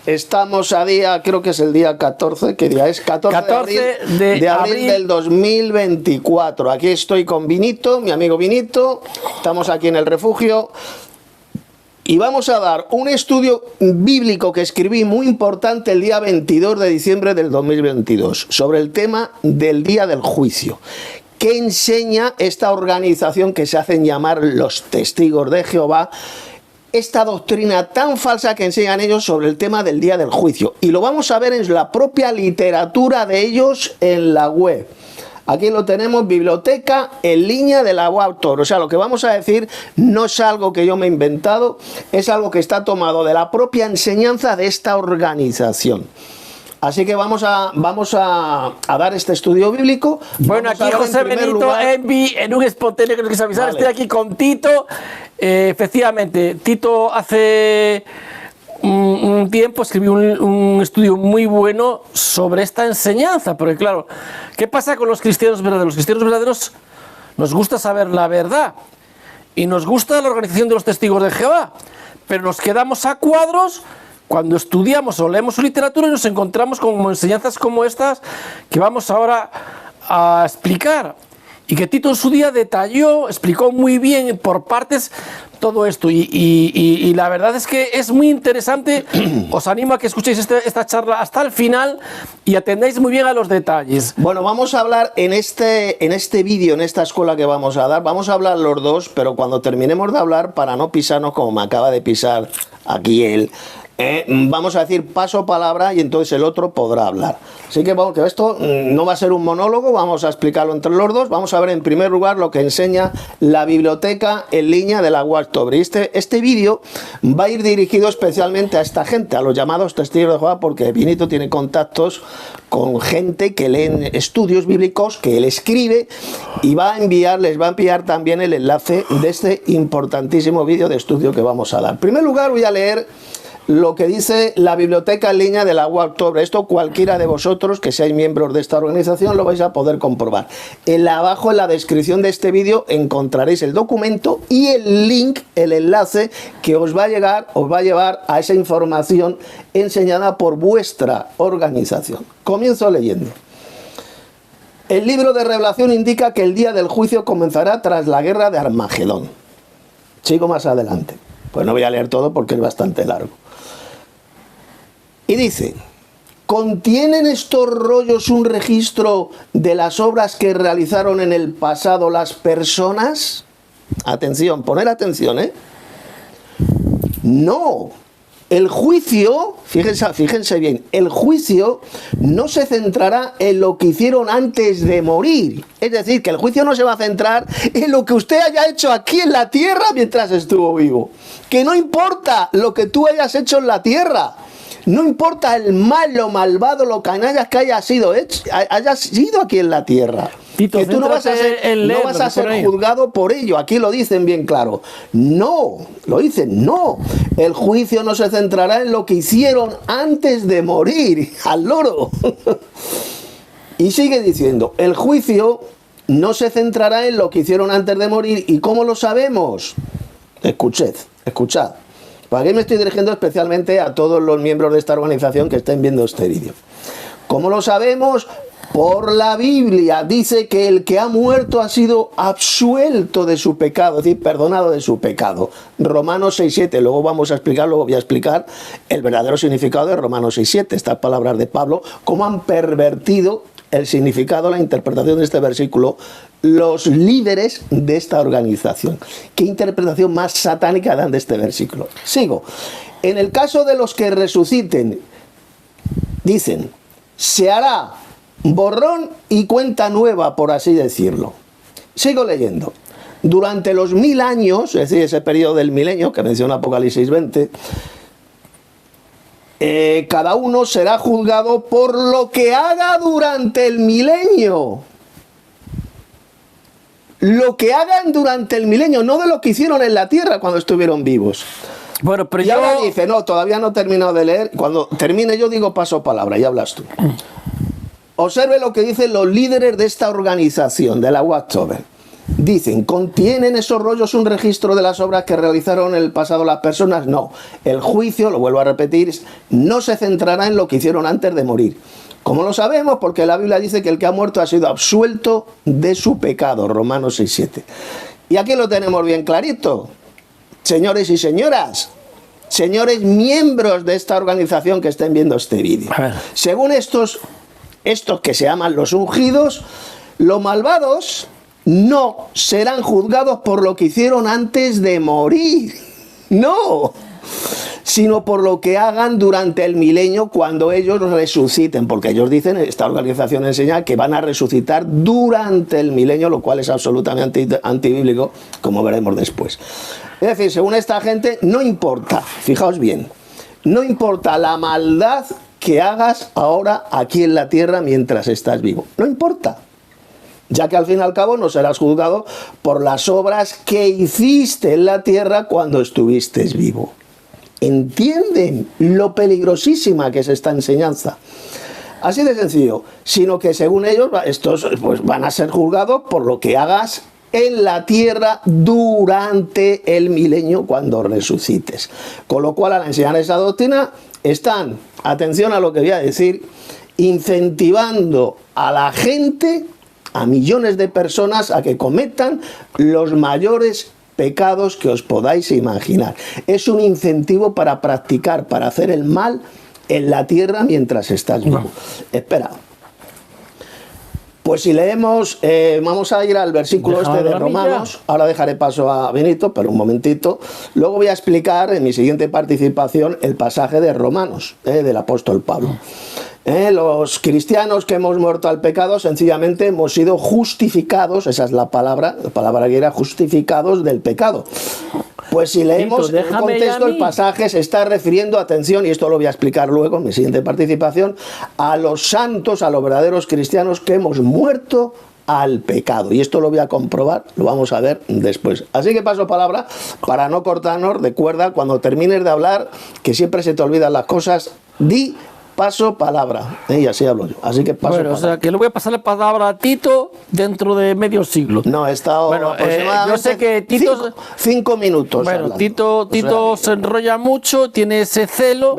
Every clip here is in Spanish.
Estamos a día, creo que es el día 14, ¿qué día es? 14 de abril del 2024. Aquí estoy con Vinito, mi amigo Vinito, estamos aquí en el refugio y vamos a dar un estudio bíblico que escribí muy importante el día 22 de diciembre del 2022 sobre el tema del día del juicio. ¿Qué enseña esta organización que se hacen llamar los Testigos de Jehová? Esta doctrina tan falsa que enseñan ellos sobre el tema del día del juicio. Y lo vamos a ver en la propia literatura de ellos en la web. Aquí lo tenemos, biblioteca en línea de la UAutor. O sea, lo que vamos a decir no es algo que yo me he inventado, es algo que está tomado de la propia enseñanza de esta organización. Así que vamos a dar este estudio bíblico. Bueno, aquí José Benito Envi, en un espontáneo que nos quiso avisar, vale. Estoy aquí con Tito. Efectivamente, Tito hace un tiempo escribió un estudio muy bueno sobre esta enseñanza, porque claro, ¿qué pasa con los cristianos verdaderos? Los cristianos verdaderos nos gusta saber la verdad y nos gusta la organización de los Testigos de Jehová, pero nos quedamos a cuadros cuando estudiamos o leemos su literatura y nos encontramos con enseñanzas como estas que vamos ahora a explicar. Y que Tito en su día detalló, explicó muy bien por partes todo esto. Y la verdad es que es muy interesante. Os animo a que escuchéis esta charla hasta el final y atendáis muy bien a los detalles. Bueno, vamos a hablar en este vídeo, en esta escuela que vamos a dar, vamos a hablar los dos, pero cuando terminemos de hablar, para no pisarnos como me acaba de pisar aquí él, vamos a decir paso palabra y entonces el otro podrá hablar. Así que vamos, que esto no va a ser un monólogo, vamos a explicarlo entre los dos. Vamos a ver en primer lugar lo que enseña la biblioteca en línea de la UAutor. Este vídeo va a ir dirigido especialmente a esta gente, a los llamados Testigos de Jehová, porque Vinito tiene contactos con gente que leen estudios bíblicos que él escribe y les va a enviar también el enlace de este importantísimo vídeo de estudio que vamos a dar. En primer lugar voy a leer lo que dice la biblioteca en línea de la UAutor. Esto cualquiera de vosotros que seáis miembros de esta organización lo vais a poder comprobar. Abajo en la descripción de este vídeo encontraréis el documento y el link, el enlace que os va a llevar a esa información enseñada por vuestra organización. Comienzo leyendo. El libro de Revelación indica que el día del juicio comenzará tras la guerra de Armagedón. Sigo más adelante. Pues no voy a leer todo porque es bastante largo. Y dice, ¿contienen estos rollos un registro de las obras que realizaron en el pasado las personas? Atención, poner atención, ¿eh? No. El juicio, fíjense bien, el juicio no se centrará en lo que hicieron antes de morir. Es decir, que el juicio no se va a centrar en lo que usted haya hecho aquí en la tierra mientras estuvo vivo. Que no importa lo que tú hayas hecho en la tierra. No importa el malo, malvado, lo canallas que hayas sido aquí en la tierra. Tito, que tú no vas a ser juzgado por ello. Aquí lo dicen bien claro. No, lo dicen, no. El juicio no se centrará en lo que hicieron antes de morir. Al loro. Y sigue diciendo, el juicio no se centrará en lo que hicieron antes de morir. ¿Y cómo lo sabemos? Escuchad. Para que me estoy dirigiendo especialmente a todos los miembros de esta organización que estén viendo este vídeo. ¿Cómo lo sabemos? Por la Biblia. Dice que el que ha muerto ha sido absuelto de su pecado, es decir, perdonado de su pecado. Romanos 6:7. Luego voy a explicar el verdadero significado de Romanos 6:7. Estas palabras de Pablo, cómo han pervertido el significado, la interpretación de este versículo los líderes de esta organización. ¿Qué interpretación más satánica dan de este versículo? Sigo. En el caso de los que resuciten, dicen, se hará borrón y cuenta nueva, por así decirlo. Sigo leyendo. Durante los 1000 años, es decir, ese periodo del milenio que menciona Apocalipsis 20, cada uno será juzgado por lo que haga durante el milenio. Lo que hagan durante el milenio, no de lo que hicieron en la tierra cuando estuvieron vivos. Bueno, pero y ahora dice, no, todavía no he terminado de leer. Cuando termine yo digo paso palabra, y hablas tú. Observe lo que dicen los líderes de esta organización, de la UAutor. Dicen, ¿contienen esos rollos un registro de las obras que realizaron en el pasado las personas? No. El juicio, lo vuelvo a repetir, no se centrará en lo que hicieron antes de morir. ¿Cómo lo sabemos? Porque la Biblia dice que el que ha muerto ha sido absuelto de su pecado, Romanos 6:7. Y aquí lo tenemos bien clarito. Señores y señoras, señores miembros de esta organización que estén viendo este vídeo. Según estos que se llaman los ungidos, los malvados no serán juzgados por lo que hicieron antes de morir. No, sino por lo que hagan durante el milenio cuando ellos resuciten, porque ellos dicen, esta organización enseña que van a resucitar durante el milenio, lo cual es absolutamente antibíblico, como veremos después. Es decir, según esta gente, no importa, fijaos bien, no importa la maldad que hagas ahora aquí en la tierra mientras estás vivo, no importa. Ya que al fin y al cabo no serás juzgado por las obras que hiciste en la tierra cuando estuviste vivo. ¿Entienden lo peligrosísima que es esta enseñanza? Así de sencillo, sino que según ellos estos pues, van a ser juzgados por lo que hagas en la tierra durante el milenio cuando resucites. Con lo cual, al enseñar esa doctrina, están, atención a lo que voy a decir, incentivando a la gente, a millones de personas, a que cometan los mayores pecados que os podáis imaginar. Es un incentivo para practicar, para hacer el mal en la tierra mientras estás vivo. Espera. Pues si leemos, vamos a ir al versículo de Romanos. Ahora dejaré paso a Benito, pero un momentito. Luego voy a explicar en mi siguiente participación el pasaje de Romanos, del apóstol Pablo. Los cristianos que hemos muerto al pecado sencillamente hemos sido justificados, esa es la palabra que era justificados del pecado. Pues si leemos el contexto, el pasaje se está refiriendo, atención, y esto lo voy a explicar luego en mi siguiente participación, a los santos, a los verdaderos cristianos que hemos muerto al pecado. Y esto lo voy a comprobar, lo vamos a ver después. Así que paso palabra, para no cortarnos, recuerda, cuando termines de hablar, que siempre se te olvidan las cosas, di paso palabra, y así hablo yo. Así que paso palabra. O sea, que le voy a pasar la palabra a Tito dentro de medio siglo. No, he estado aproximadamente yo sé que Tito... 5 minutos. Bueno, Tito se enrolla mucho, tiene ese celo,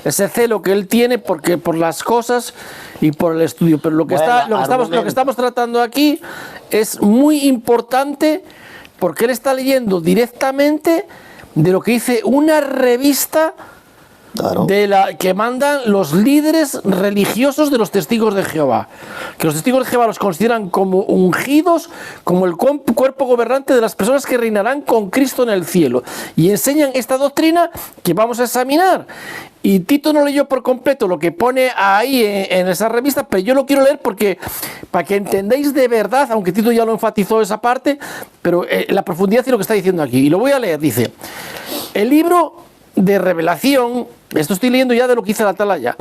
ese celo que él tiene porque por las cosas y por el estudio. Pero lo que estamos tratando aquí es muy importante porque él está leyendo directamente de lo que dice una revista. Claro. De la que mandan los líderes religiosos de los testigos de Jehová, que los testigos de Jehová los consideran como ungidos, como el cuerpo gobernante de las personas que reinarán con Cristo en el cielo, y enseñan esta doctrina que vamos a examinar. Y Tito no leyó por completo lo que pone ahí en esa revista, pero yo lo quiero leer porque para que entendáis de verdad, aunque Tito ya lo enfatizó esa parte, pero la profundidad de lo que está diciendo aquí, y lo voy a leer. Dice: el libro de Revelación, esto estoy leyendo ya de lo que dice la Atalaya,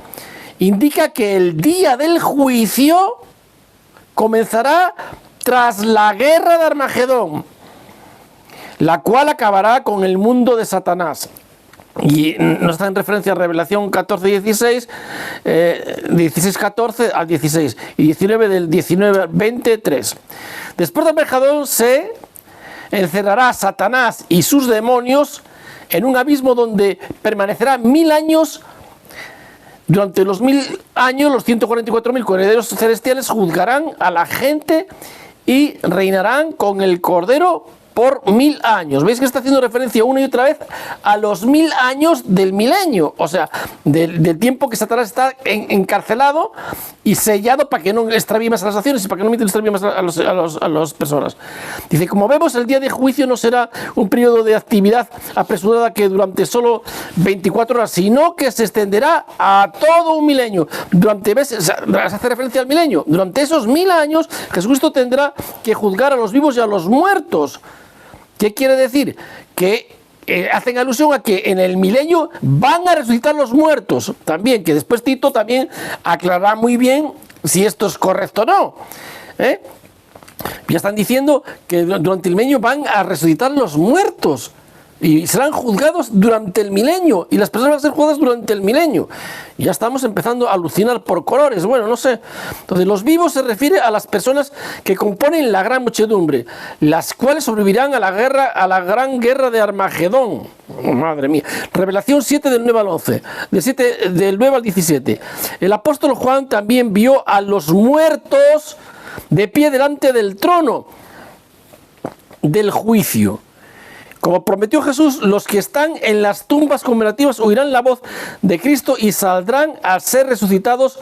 indica que el día del juicio comenzará tras la guerra de Armagedón, la cual acabará con el mundo de Satanás. Y no está en referencia a Revelación 14-16, 16-14 al 16 y 19 del 19-23. Después de Armagedón se encerrará Satanás y sus demonios en un abismo donde permanecerá 1000 años. Durante los 1000 años, los 144.000 corderos celestiales juzgarán a la gente y reinarán con el Cordero por 1000 años. ¿Veis que está haciendo referencia una y otra vez a los 1000 años del milenio? O sea, del tiempo que Satanás está encarcelado y sellado para que no extravíe más a las naciones y para que no extravíe más a las personas. Dice: como vemos, el día de juicio no será un periodo de actividad apresurada que durante solo 24 horas, sino que se extenderá a todo un milenio. Durante meses, se hace referencia al milenio. Durante esos 1000 años, Jesucristo tendrá que juzgar a los vivos y a los muertos. ¿Qué quiere decir? Que hacen alusión a que en el milenio van a resucitar los muertos. También, que después Tito también aclarará muy bien si esto es correcto o no. Ya están diciendo que durante el milenio van a resucitar los muertos y serán juzgados durante el milenio, y las personas van a ser juzgadas durante el milenio. Ya estamos empezando a alucinar por colores. Bueno, no sé. Entonces, los vivos se refiere a las personas que componen la gran muchedumbre, las cuales sobrevivirán a la gran guerra de Armagedón. Oh, madre mía. Revelación 7 del 9 al 11, del 9 al 17. El apóstol Juan también vio a los muertos de pie delante del trono del juicio. Como prometió Jesús, los que están en las tumbas conmemorativas oirán la voz de Cristo y saldrán a ser resucitados.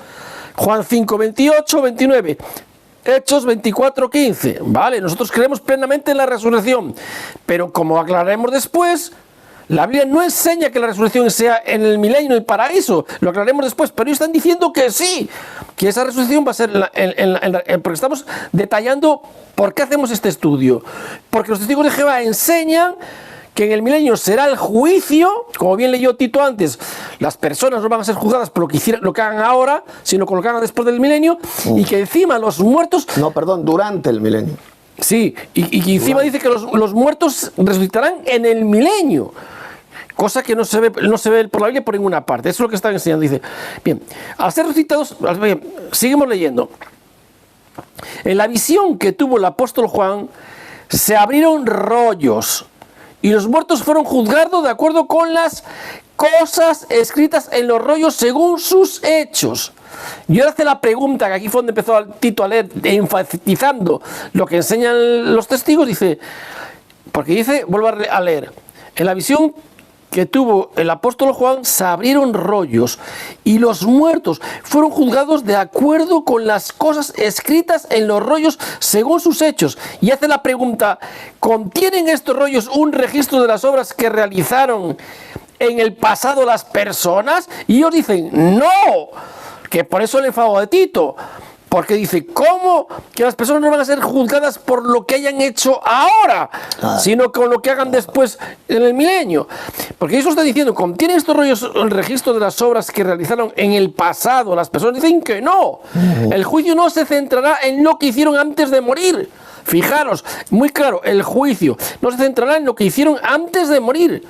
Juan 5, 28, 29. Hechos 24, 15. Vale, nosotros creemos plenamente en la resurrección, pero como aclararemos después, la Biblia no enseña que la resurrección sea en el milenio y paraíso, lo aclararemos después, pero ellos están diciendo que sí, que esa resurrección va a ser porque estamos detallando por qué hacemos este estudio. Porque los testigos de Jehová enseñan que en el milenio será el juicio, como bien leyó Tito antes, las personas no van a ser juzgadas por lo que hagan ahora, sino por lo que hagan después del milenio, y que encima los muertos... No, perdón, durante el milenio. Sí, y encima dice que los muertos resucitarán en el milenio. Cosa que no se ve por la Biblia por ninguna parte. Eso es lo que están enseñando. Dice, bien, al ser resucitados, bien, seguimos leyendo. En la visión que tuvo el apóstol Juan, se abrieron rollos y los muertos fueron juzgados de acuerdo con las cosas escritas en los rollos según sus hechos. Y ahora hace la pregunta, que aquí fue donde empezó Tito a leer, enfatizando lo que enseñan los testigos, dice, porque dice, vuelvo a leer, en la visión que tuvo el apóstol Juan, se abrieron rollos y los muertos fueron juzgados de acuerdo con las cosas escritas en los rollos según sus hechos. Y hace la pregunta, ¿contienen estos rollos un registro de las obras que realizaron en el pasado las personas? Y ellos dicen, no, que por eso el enfado de Tito. Porque dice, ¿cómo que las personas no van a ser juzgadas por lo que hayan hecho ahora, sino con lo que hagan después en el milenio? Porque eso está diciendo, ¿contienen estos rollos el registro de las obras que realizaron en el pasado? Las personas dicen que no. El juicio no se centrará en lo que hicieron antes de morir. Fijaros, muy claro, el juicio no se centrará en lo que hicieron antes de morir.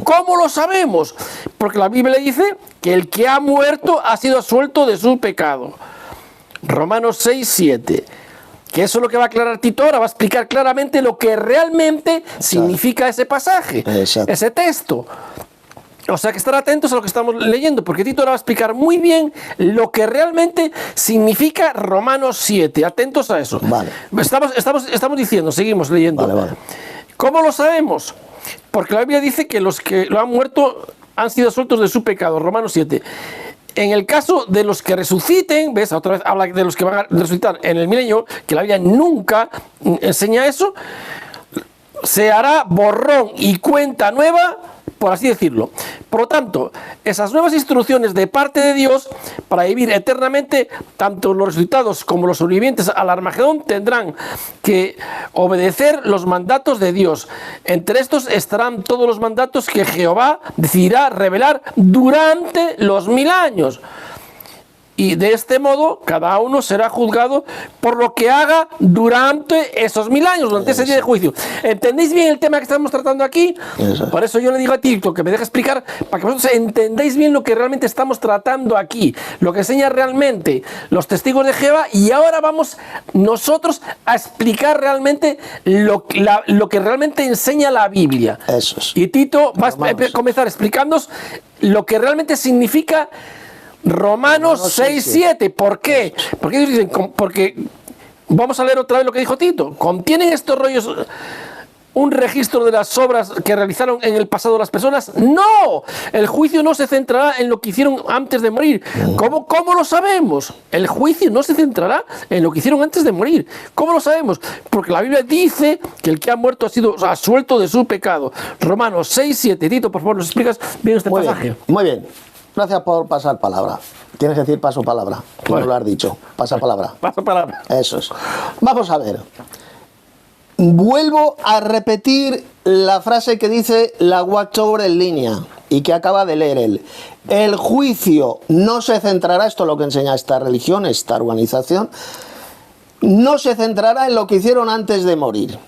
¿Cómo lo sabemos? Porque la Biblia dice que el que ha muerto ha sido absuelto de su pecado. Romanos 6, 7, que eso es lo que va a aclarar Tito ahora, va a explicar claramente lo que realmente significa ese pasaje, ese texto. O sea que estar atentos a lo que estamos leyendo, porque Tito ahora va a explicar muy bien lo que realmente significa Romanos 7, atentos a eso. Vale. Estamos diciendo, seguimos leyendo. Vale. ¿Cómo lo sabemos? Porque la Biblia dice que los que lo han muerto han sido sueltos de su pecado, Romanos 7. En el caso de los que resuciten, ¿ves? Otra vez habla de los que van a resucitar en el milenio, que la Biblia nunca enseña eso, se hará borrón y cuenta nueva, por así decirlo. Por lo tanto, esas nuevas instrucciones de parte de Dios para vivir eternamente, tanto los resucitados como los sobrevivientes al Armagedón tendrán que obedecer los mandatos de Dios. Entre estos estarán todos los mandatos que Jehová decidirá revelar durante los 1000 años. Y de este modo, cada uno será juzgado por lo que haga durante esos 1000 años, durante ese día de juicio. ¿Entendéis bien el tema que estamos tratando aquí? Por eso yo le digo a Tito que me deje explicar, para que vosotros entendáis bien lo que realmente estamos tratando aquí, lo que enseña realmente los testigos de Jehová, y ahora vamos nosotros a explicar realmente lo que realmente enseña la Biblia. Eso es. Y Tito va a comenzar explicándonos lo que realmente significa Romanos 6, 7. ¿Por qué? Porque ellos dicen, porque vamos a leer otra vez lo que dijo Tito. ¿Contienen estos rollos un registro de las obras que realizaron en el pasado las personas? No, el juicio no se centrará en lo que hicieron antes de morir. ¿Cómo lo sabemos? El juicio no se centrará en lo que hicieron antes de morir. ¿Cómo lo sabemos? Porque la Biblia dice que el que ha muerto ha sido absuelto de su pecado. Romanos 6, 7. Tito, por favor, nos explicas bien este pasaje. Muy bien. Gracias por pasar palabra. Tienes que decir paso palabra. Bueno, lo has dicho. Pasa palabra. Paso palabra. Eso es. Vamos a ver. Vuelvo a repetir la frase que dice la Watchtower en línea y que acaba de leer él. El juicio no se centrará, esto es lo que enseña esta religión, esta organización, no se centrará en lo que hicieron antes de morir.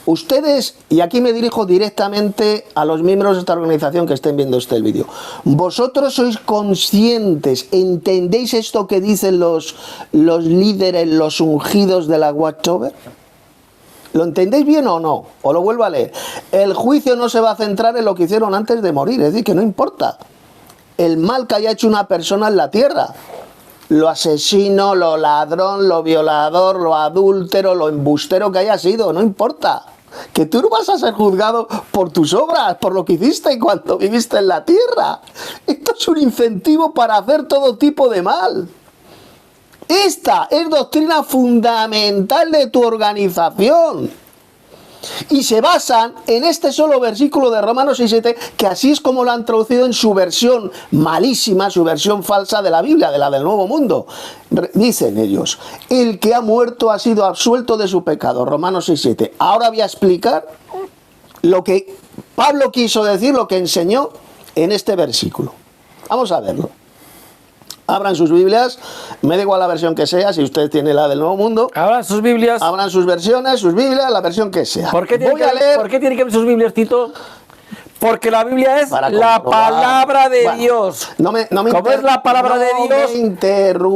Ustedes, y aquí me dirijo directamente a los miembros de esta organización que estén viendo este vídeo, ¿vosotros sois conscientes, entendéis esto que dicen los líderes, los ungidos de la Watchtower? ¿Lo entendéis bien o no? Os lo vuelvo a leer. El juicio no se va a centrar en lo que hicieron antes de morir, es decir, que no importa el mal que haya hecho una persona en la tierra. Lo asesino, lo ladrón, lo violador, lo adúltero, lo embustero que haya sido, no importa. Que tú no vas a ser juzgado por tus obras, por lo que hiciste cuando viviste en la tierra. Esto es un incentivo para hacer todo tipo de mal. Esta es doctrina fundamental de tu organización. Y se basan en este solo versículo de Romanos 6:7, que así es como lo han traducido en su versión malísima, su versión falsa de la Biblia, de la del Nuevo Mundo. Dicen ellos, el que ha muerto ha sido absuelto de su pecado, Romanos 6:7. Ahora voy a explicar lo que Pablo quiso decir, lo que enseñó en este versículo. Vamos a verlo. Abran sus Biblias, me da igual la versión que sea, si usted tiene la del Nuevo Mundo. Abran sus Biblias. Abran sus versiones, sus Biblias, la versión que sea. ¿Por qué tiene que ver sus Biblias, Tito? Porque la Biblia es la palabra de Dios. Como es la palabra de Dios,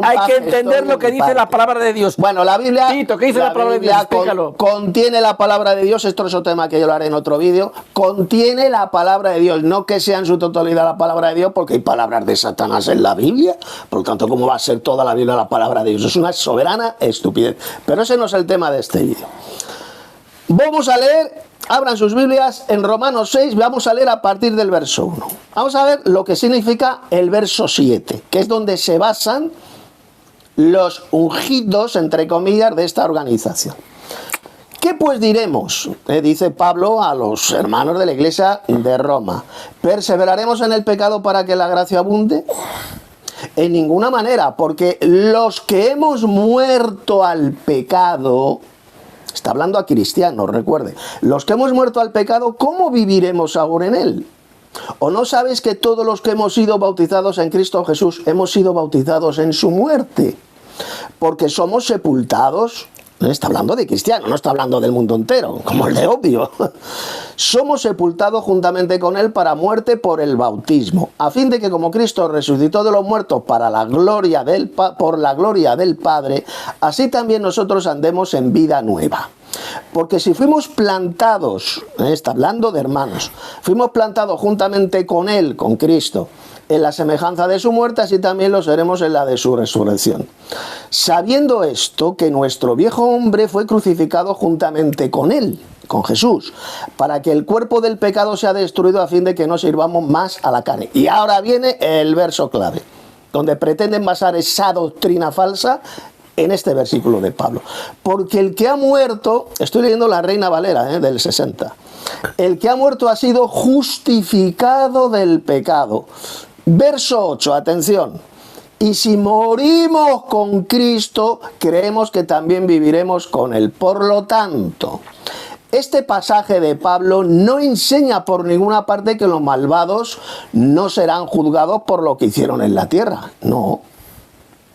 hay que entender lo que dice la palabra de Dios. Bueno, la Biblia, Tito, ¿qué dice la palabra de Dios? Explícalo. Contiene la palabra de Dios, esto es otro tema que yo lo haré en otro vídeo. Contiene la palabra de Dios, no que sea en su totalidad la palabra de Dios, porque hay palabras de Satanás en la Biblia. Por lo tanto, ¿cómo va a ser toda la Biblia la palabra de Dios? Es una soberana estupidez. Pero ese no es el tema de este vídeo. Vamos a leer, abran sus Biblias, en Romanos 6, vamos a leer a partir del verso 1. Vamos a ver lo que significa el verso 7, que es donde se basan los ungidos, entre comillas, de esta organización. ¿Qué pues diremos? Dice Pablo a los hermanos de la iglesia de Roma. ¿Perseveraremos en el pecado para que la gracia abunde? En ninguna manera, porque los que hemos muerto al pecado... Está hablando a cristianos, recuerde. Los que hemos muerto al pecado, ¿cómo viviremos ahora en él? ¿O no sabes que todos los que hemos sido bautizados en Cristo Jesús hemos sido bautizados en su muerte? Porque somos sepultados. Está hablando de cristianos, no está hablando del mundo entero, como el de obvio. Somos sepultados juntamente con él para muerte por el bautismo, a fin de que como Cristo resucitó de los muertos para la gloria por la gloria del Padre, así también nosotros andemos en vida nueva. Porque si fuimos plantados, está hablando de hermanos, fuimos plantados juntamente con él, con Cristo, en la semejanza de su muerte, así también lo seremos en la de su resurrección. Sabiendo esto, que nuestro viejo hombre fue crucificado juntamente con él, con Jesús, para que el cuerpo del pecado sea destruido a fin de que no sirvamos más a la carne. Y ahora viene el verso clave, donde pretenden basar esa doctrina falsa en este versículo de Pablo. Porque el que ha muerto, estoy leyendo la Reina Valera del 60, el que ha muerto ha sido justificado del pecado. Verso 8, atención. Y si morimos con Cristo, creemos que también viviremos con él. Por lo tanto, este pasaje de Pablo no enseña por ninguna parte que los malvados no serán juzgados por lo que hicieron en la tierra. No.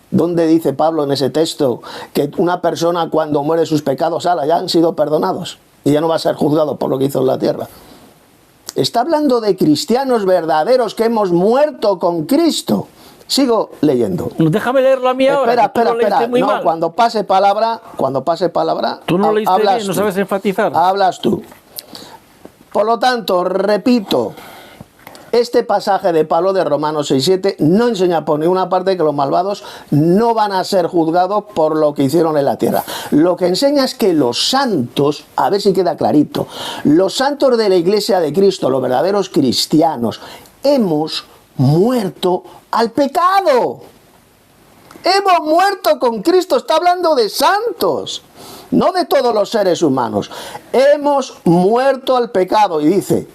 ¿Dónde dice Pablo en ese texto que una persona cuando muere sus pecados, ya han sido perdonados y ya no va a ser juzgado por lo que hizo en la tierra? Está hablando de cristianos verdaderos que hemos muerto con Cristo. Sigo leyendo. Déjame leerlo a mí ahora. Espera. No, cuando pase palabra, tú no leíste bien, no sabes enfatizar. Hablas tú. Por lo tanto, repito, este pasaje de Pablo de Romanos 6:7 no enseña por ninguna parte que los malvados no van a ser juzgados por lo que hicieron en la tierra. Lo que enseña es que los santos, a ver si queda clarito, los santos de la iglesia de Cristo, los verdaderos cristianos, hemos muerto al pecado. Hemos muerto con Cristo, está hablando de santos, no de todos los seres humanos. Hemos muerto al pecado y dice...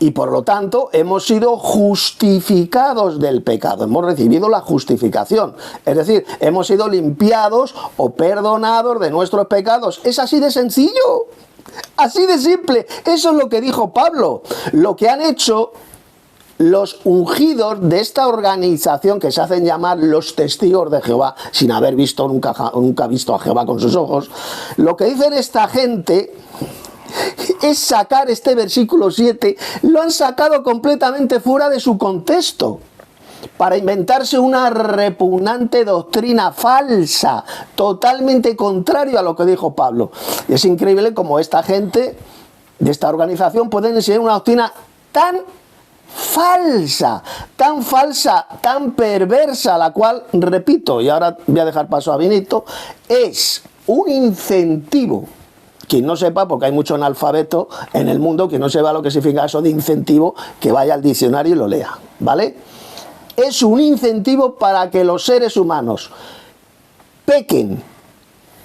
Y por lo tanto hemos sido justificados del pecado, hemos recibido la justificación, es decir, hemos sido limpiados o perdonados de nuestros pecados. Es así de sencillo, así de simple. Eso es lo que dijo Pablo. Lo que han hecho los ungidos de esta organización que se hacen llamar los testigos de Jehová, sin haber visto nunca visto a Jehová con sus ojos, lo que dicen esta gente es sacar este versículo 7, lo han sacado completamente fuera de su contexto, para inventarse una repugnante doctrina falsa, totalmente contrario a lo que dijo Pablo. Y es increíble cómo esta gente de esta organización pueden enseñar una doctrina tan falsa, tan perversa, la cual, repito, y ahora voy a dejar paso a Benito, es un incentivo. Quien no sepa, porque hay mucho analfabeto en el mundo, quien no sepa lo que significa eso de incentivo, que vaya al diccionario y lo lea, ¿vale? Es un incentivo para que los seres humanos pequen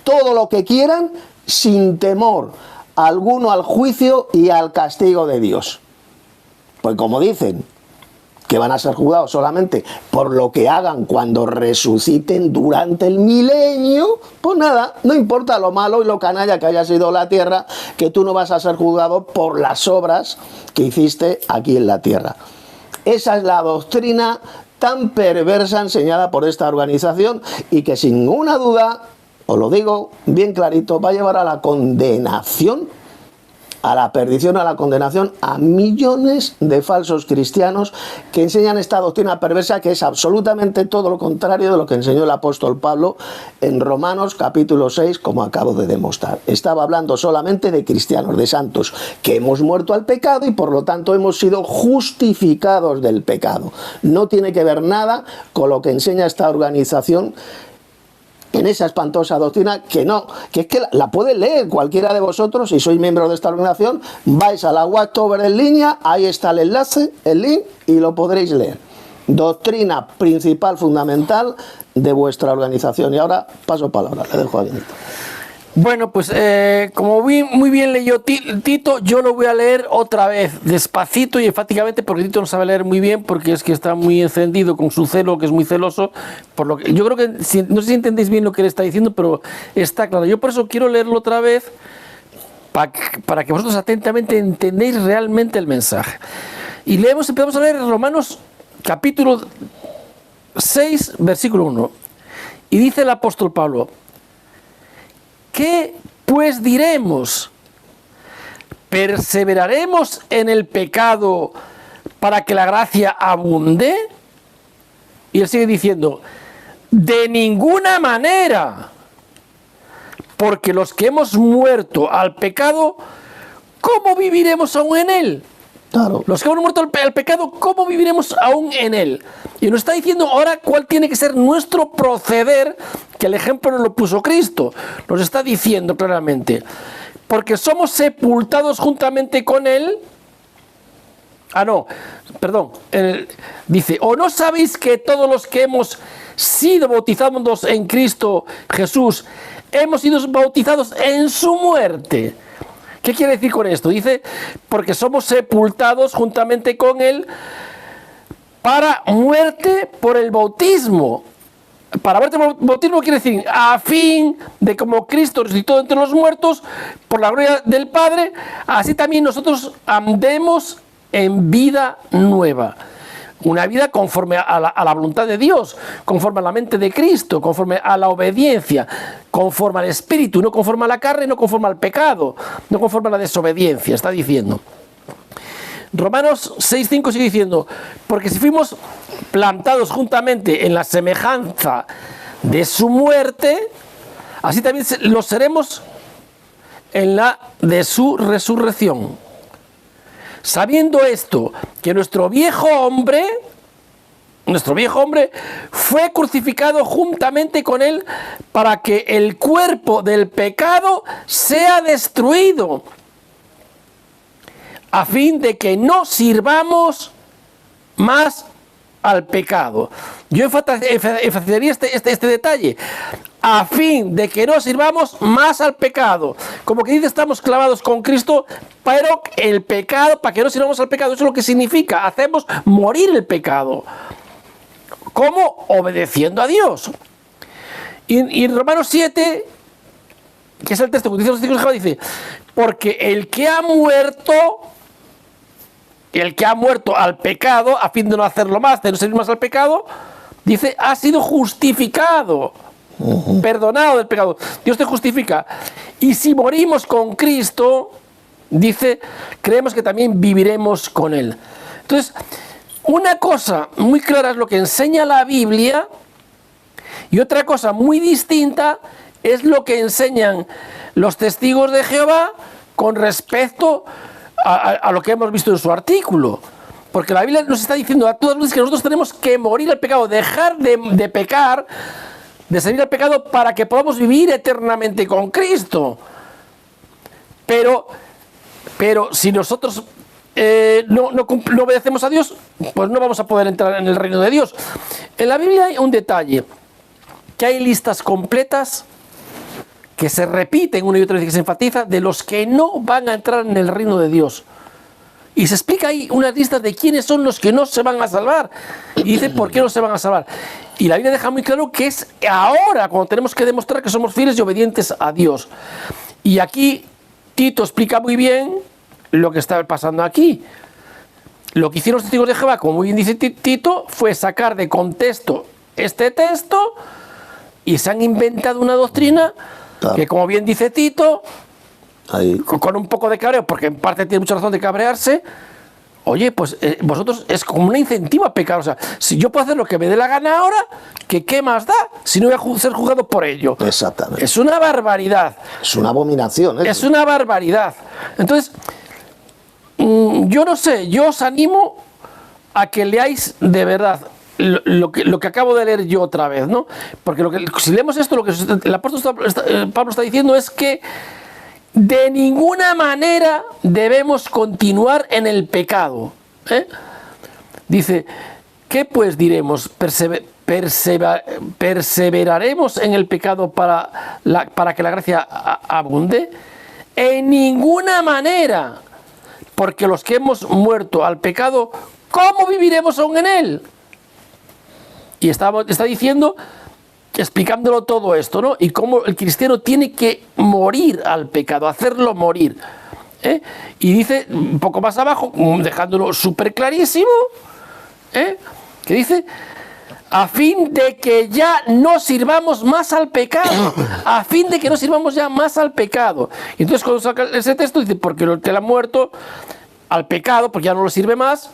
todo lo que quieran sin temor alguno al juicio y al castigo de Dios. Pues como dicen que van a ser juzgados solamente por lo que hagan cuando resuciten durante el milenio, pues nada, no importa lo malo y lo canalla que haya sido la tierra, que tú no vas a ser juzgado por las obras que hiciste aquí en la tierra. Esa es la doctrina tan perversa enseñada por esta organización y que sin ninguna duda, os lo digo bien clarito, va a llevar a la condenación, a la perdición, a la condenación a millones de falsos cristianos que enseñan esta doctrina perversa, que es absolutamente todo lo contrario de lo que enseñó el apóstol Pablo en Romanos capítulo 6, como acabo de demostrar. Estaba hablando solamente de cristianos, de santos, que hemos muerto al pecado y por lo tanto hemos sido justificados del pecado. No tiene que ver nada con lo que enseña esta organización en esa espantosa doctrina, que no, que es que la puede leer cualquiera de vosotros. Si sois miembros de esta organización, vais a la Watchtower en línea, ahí está el enlace, el link, y lo podréis leer. Doctrina principal, fundamental de vuestra organización. Y ahora paso palabra, le dejo a Benito. Bueno, pues como muy bien leyó Tito, yo lo voy a leer otra vez, despacito y enfáticamente, porque Tito no sabe leer muy bien, porque es que está muy encendido con su celo, que es muy celoso, por lo que yo creo que, no sé si entendéis bien lo que le está diciendo, pero está claro. Yo por eso quiero leerlo otra vez, para que vosotros atentamente entendáis realmente el mensaje. Y empezamos a leer Romanos capítulo 6, versículo 1. Y dice el apóstol Pablo: ¿qué pues diremos? ¿Perseveraremos en el pecado para que la gracia abunde? Y él sigue diciendo: de ninguna manera, porque los que hemos muerto al pecado, ¿cómo viviremos aún en él? Claro. Los que hemos muerto al pecado, ¿cómo viviremos aún en él? Y nos está diciendo ahora cuál tiene que ser nuestro proceder, que el ejemplo nos lo puso Cristo. Nos está diciendo claramente: porque somos sepultados juntamente con él. Dice: ¿o no sabéis que todos los que hemos sido bautizados en Cristo Jesús, hemos sido bautizados en su muerte? ¿Qué quiere decir con esto? Dice: porque somos sepultados juntamente con él para muerte por el bautismo. Para muerte por el bautismo quiere decir a fin de, como Cristo resucitó entre los muertos por la gloria del Padre, así también nosotros andemos en vida nueva. Una vida conforme a la voluntad de Dios, conforme a la mente de Cristo, conforme a la obediencia, conforme al Espíritu, no conforme a la carne, no conforme al pecado, no conforme a la desobediencia, está diciendo. Romanos 6:5 sigue diciendo: porque si fuimos plantados juntamente en la semejanza de su muerte, así también lo seremos en la de su resurrección. Sabiendo esto, que nuestro viejo hombre fue crucificado juntamente con él para que el cuerpo del pecado sea destruido, a fin de que no sirvamos más al pecado. Yo enfatizaría este detalle: a fin de que no sirvamos más al pecado. Como que dice, estamos clavados con Cristo, pero el pecado, para que no sirvamos al pecado, eso es lo que significa: hacemos morir el pecado. ¿Cómo? Obedeciendo a Dios. Y en Romanos 7, que es el texto que dice los testigos de Jehová, dice: porque el que ha muerto el que ha muerto al pecado, a fin de no hacerlo más, de no servir más al pecado, dice, ha sido justificado, perdonado del pecado. Dios te justifica. Y si morimos con Cristo, dice, creemos que también viviremos con Él. Entonces, una cosa muy clara es lo que enseña la Biblia, y otra cosa muy distinta es lo que enseñan los testigos de Jehová con respecto a lo que hemos visto en su artículo. Porque la Biblia nos está diciendo a todas luces que nosotros tenemos que morir al pecado, dejar de pecar, de servir al pecado para que podamos vivir eternamente con Cristo. Pero si nosotros no obedecemos a Dios, pues no vamos a poder entrar en el reino de Dios. En la Biblia hay un detalle, que hay listas completas que se repiten una y otra vez, que se enfatiza, de los que no van a entrar en el reino de Dios. Y se explica ahí unas listas de quiénes son los que no se van a salvar. Y dice por qué no se van a salvar. Y la Biblia deja muy claro que es ahora cuando tenemos que demostrar que somos fieles y obedientes a Dios. Y aquí Tito explica muy bien lo que está pasando aquí. Lo que hicieron los testigos de Jehová, como muy bien dice Tito, fue sacar de contexto este texto y se han inventado una doctrina que, como bien dice Tito, con un poco de cabreo, porque en parte tiene mucha razón de cabrearse, oye, pues vosotros es como una incentiva a pecar. O sea, si yo puedo hacer lo que me dé la gana ahora, ¿qué más da si no voy a ser juzgado por ello? Exactamente. Es una barbaridad. Es una abominación. Es una barbaridad. Entonces, yo no sé, yo os animo a que leáis de verdad lo que acabo de leer yo otra vez, ¿no? Porque si leemos esto, lo que el apóstol Pablo está diciendo es que de ninguna manera debemos continuar en el pecado. Dice, ¿qué pues diremos? ¿Perseveraremos en el pecado para que la gracia abunde? En ninguna manera, porque los que hemos muerto al pecado, ¿cómo viviremos aún en él? Y está diciendo, explicándolo todo esto, ¿no? Y cómo el cristiano tiene que morir al pecado, hacerlo morir. Y dice, un poco más abajo, dejándolo súper clarísimo, que dice, a fin de que ya no sirvamos más al pecado, a fin de que no sirvamos ya más al pecado. Y entonces cuando saca ese texto dice, porque el que le ha muerto al pecado, porque ya no lo sirve más,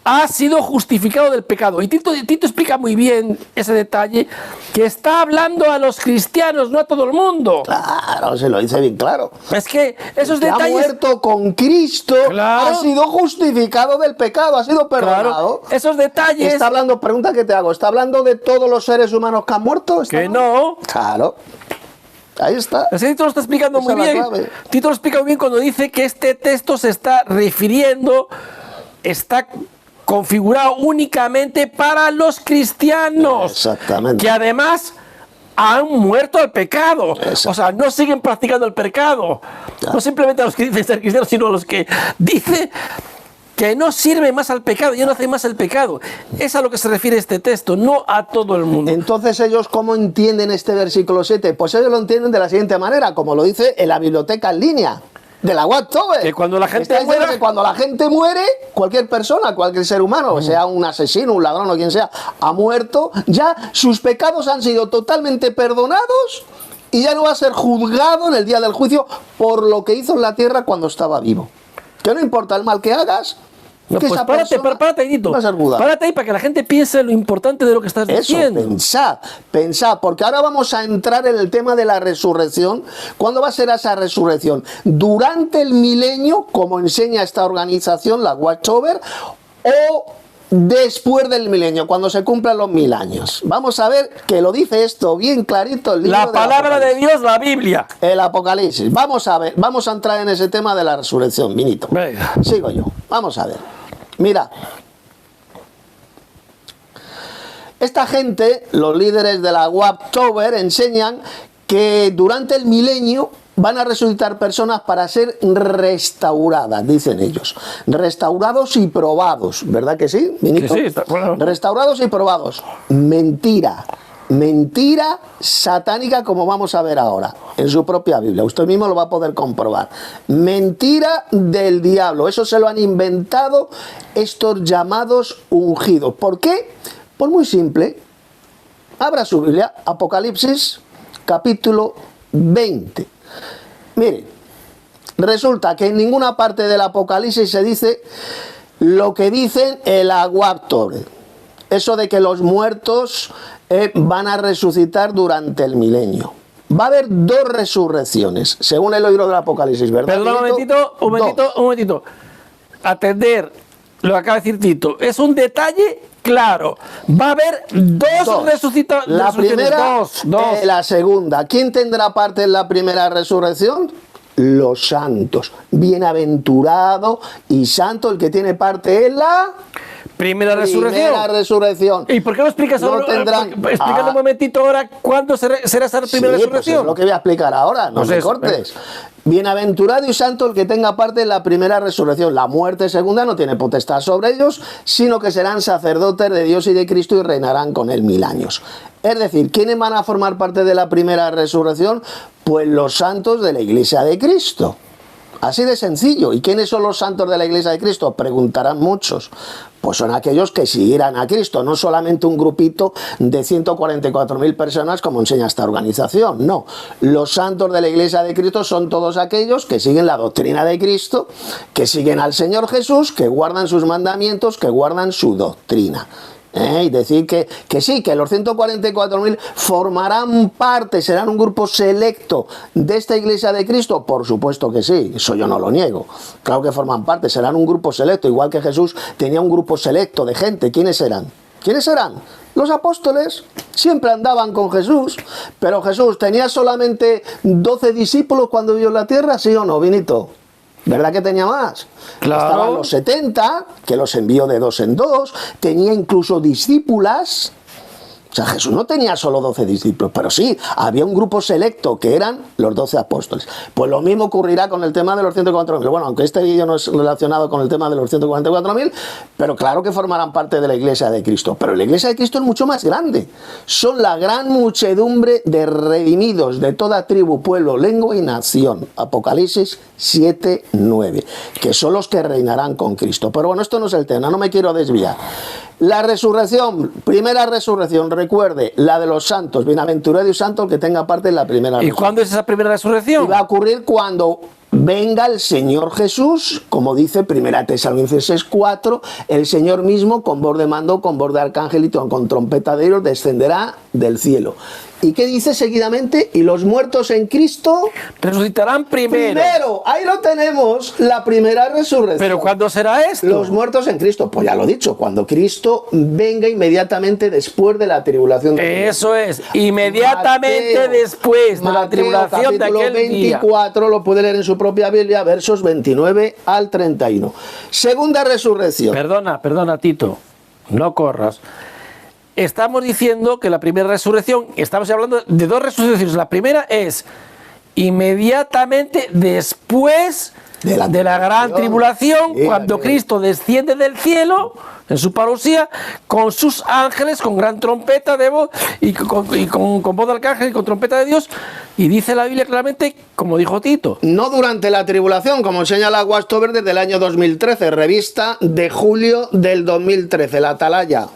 ha sido justificado del pecado. Y Tito explica muy bien ese detalle, que está hablando a los cristianos, no a todo el mundo. Claro, se lo dice bien claro. Es que esos el que detalles... ha muerto con Cristo, claro, ha sido justificado del pecado, ha sido perdonado. Claro, esos detalles... Está hablando, pregunta que te hago, ¿está hablando de todos los seres humanos que han muerto? Que no. Claro. Ahí está. Tito lo está explicando muy bien. Tito lo explica muy bien cuando dice que este texto se está refiriendo, está configurado únicamente para los cristianos. Exactamente. Que además han muerto al pecado. Exacto. O sea, no siguen practicando el pecado. Ya. No simplemente a los que dicen ser cristianos, sino a los que dice que no sirve más al pecado, ya no hace más el pecado. Es a lo que se refiere este texto, no a todo el mundo. Entonces, ¿ellos cómo entienden este versículo 7? Pues ellos lo entienden de la siguiente manera, como lo dice en la biblioteca en línea de la Watchtower. Que cuando la gente muere, que cuando la gente muere, cualquier persona, cualquier ser humano, sea un asesino, un ladrón o quien sea, ha muerto, ya sus pecados han sido totalmente perdonados y ya no va a ser juzgado en el día del juicio por lo que hizo en la tierra cuando estaba vivo. Que no importa el mal que hagas, no, que pues esa párate ahí, Tito. Párate ahí para que la gente piense lo importante de lo que estás diciendo. Pensad, porque ahora vamos a entrar en el tema de la resurrección. ¿Cuándo va a ser esa resurrección? ¿Durante el milenio, como enseña esta organización, la Watchtower, o después del milenio, cuando se cumplan los 1000 años? Vamos a ver que lo dice esto bien clarito el libro la palabra de Dios, la Biblia. El Apocalipsis. Vamos a ver, vamos a entrar en ese tema de la resurrección, Vinito. Venga. Sigo yo. Vamos a ver. Mira. Esta gente, los líderes de la Watchtower, enseñan que durante el milenio van a resucitar personas para ser restauradas, dicen ellos. Restaurados y probados, ¿verdad que sí, Vinito? Sí, está claro. Restaurados y probados. Mentira. mentira satánica, como vamos a ver ahora en su propia Biblia. Usted mismo lo va a poder comprobar. Mentira del diablo. Eso se lo han inventado estos llamados ungidos. ¿Por qué? Pues muy simple. Abra su Biblia, Apocalipsis, capítulo 20. Mire, resulta que en ninguna parte del Apocalipsis se dice lo que dicen el Aguaptor. Eso de que los muertos van a resucitar durante el milenio. Va a haber dos resurrecciones, según el libro del Apocalipsis, ¿verdad? Perdón, un momentito. Atender lo que acaba de decir Tito. Es un detalle claro. Va a haber dos resucitaciones. La primera y la segunda. ¿Quién tendrá parte en la primera resurrección? Los santos. Bienaventurado y santo el que tiene parte en la primera resurrección. ¿Y por qué no explicas ahora? No tendrán... Explícalo un momentito ahora cuándo será esa primera resurrección. Pues es lo que voy a explicar ahora, no me cortes. Bienaventurado y santo el que tenga parte en la primera resurrección. La muerte segunda no tiene potestad sobre ellos, sino que serán sacerdotes de Dios y de Cristo y reinarán con él 1000 años. Es decir, ¿quiénes van a formar parte de la primera resurrección? Pues los santos de la Iglesia de Cristo. Así de sencillo. ¿Y quiénes son los santos de la Iglesia de Cristo? Preguntarán muchos. Pues son aquellos que siguieran a Cristo, no solamente un grupito de 144.000 personas como enseña esta organización, no. Los santos de la Iglesia de Cristo son todos aquellos que siguen la doctrina de Cristo, que siguen al Señor Jesús, que guardan sus mandamientos, que guardan su doctrina. Y decir que sí, que los 144.000 formarán parte, serán un grupo selecto de esta Iglesia de Cristo, por supuesto que sí, eso yo no lo niego, claro que forman parte, serán un grupo selecto, igual que Jesús tenía un grupo selecto de gente. ¿Quiénes serán? ¿Quiénes serán? Los apóstoles. Siempre andaban con Jesús, pero Jesús tenía solamente 12 discípulos cuando vivió en la tierra, ¿sí o no, Vinito? ¿Verdad que tenía más? Claro. Estaban los 70, que los envió de 2 en 2, tenía incluso discípulas. O sea, Jesús no tenía solo 12 discípulos, pero sí, había un grupo selecto que eran los 12 apóstoles. Pues lo mismo ocurrirá con el tema de los 144.000. Bueno, aunque este vídeo no es relacionado con el tema de los 144.000, pero claro que formarán parte de la Iglesia de Cristo. Pero la Iglesia de Cristo es mucho más grande. Son la gran muchedumbre de redimidos de toda tribu, pueblo, lengua y nación. Apocalipsis 7:9, que son los que reinarán con Cristo. Pero bueno, esto no es el tema, no me quiero desviar. La resurrección, primera resurrección, recuerde, la de los santos, bienaventurado y santo el que tenga parte en la primera resurrección. ¿Y cuándo es esa primera resurrección? Y va a ocurrir cuando venga el Señor Jesús, como dice 1 Tesalonicenses 4, el Señor mismo con voz de mando, con voz de arcángel y con trompeta de Dios descenderá del cielo. ¿Y qué dice seguidamente? Y los muertos en Cristo resucitarán primero. Ahí lo tenemos, la primera resurrección. ¿Pero cuándo será esto? Los muertos en Cristo, pues ya lo he dicho, cuando Cristo venga inmediatamente después de la tribulación. Eso es, inmediatamente Mateo, después de la tribulación de aquel 24, día. Lo puede leer en su propia Biblia, versos 29 al 31. Segunda resurrección. Perdona, Tito, no corras. Estamos diciendo que la primera resurrección, estamos hablando de dos resurrecciones. La primera es inmediatamente después de la gran tribulación, cuando Cristo desciende del cielo en su parusía con sus ángeles, con gran trompeta de voz y con voz de arcángel y con trompeta de Dios. Y dice la Biblia claramente, como dijo Tito. No durante la tribulación, como enseña la Aguaptor desde el año 2013, revista de julio del 2013, la Atalaya.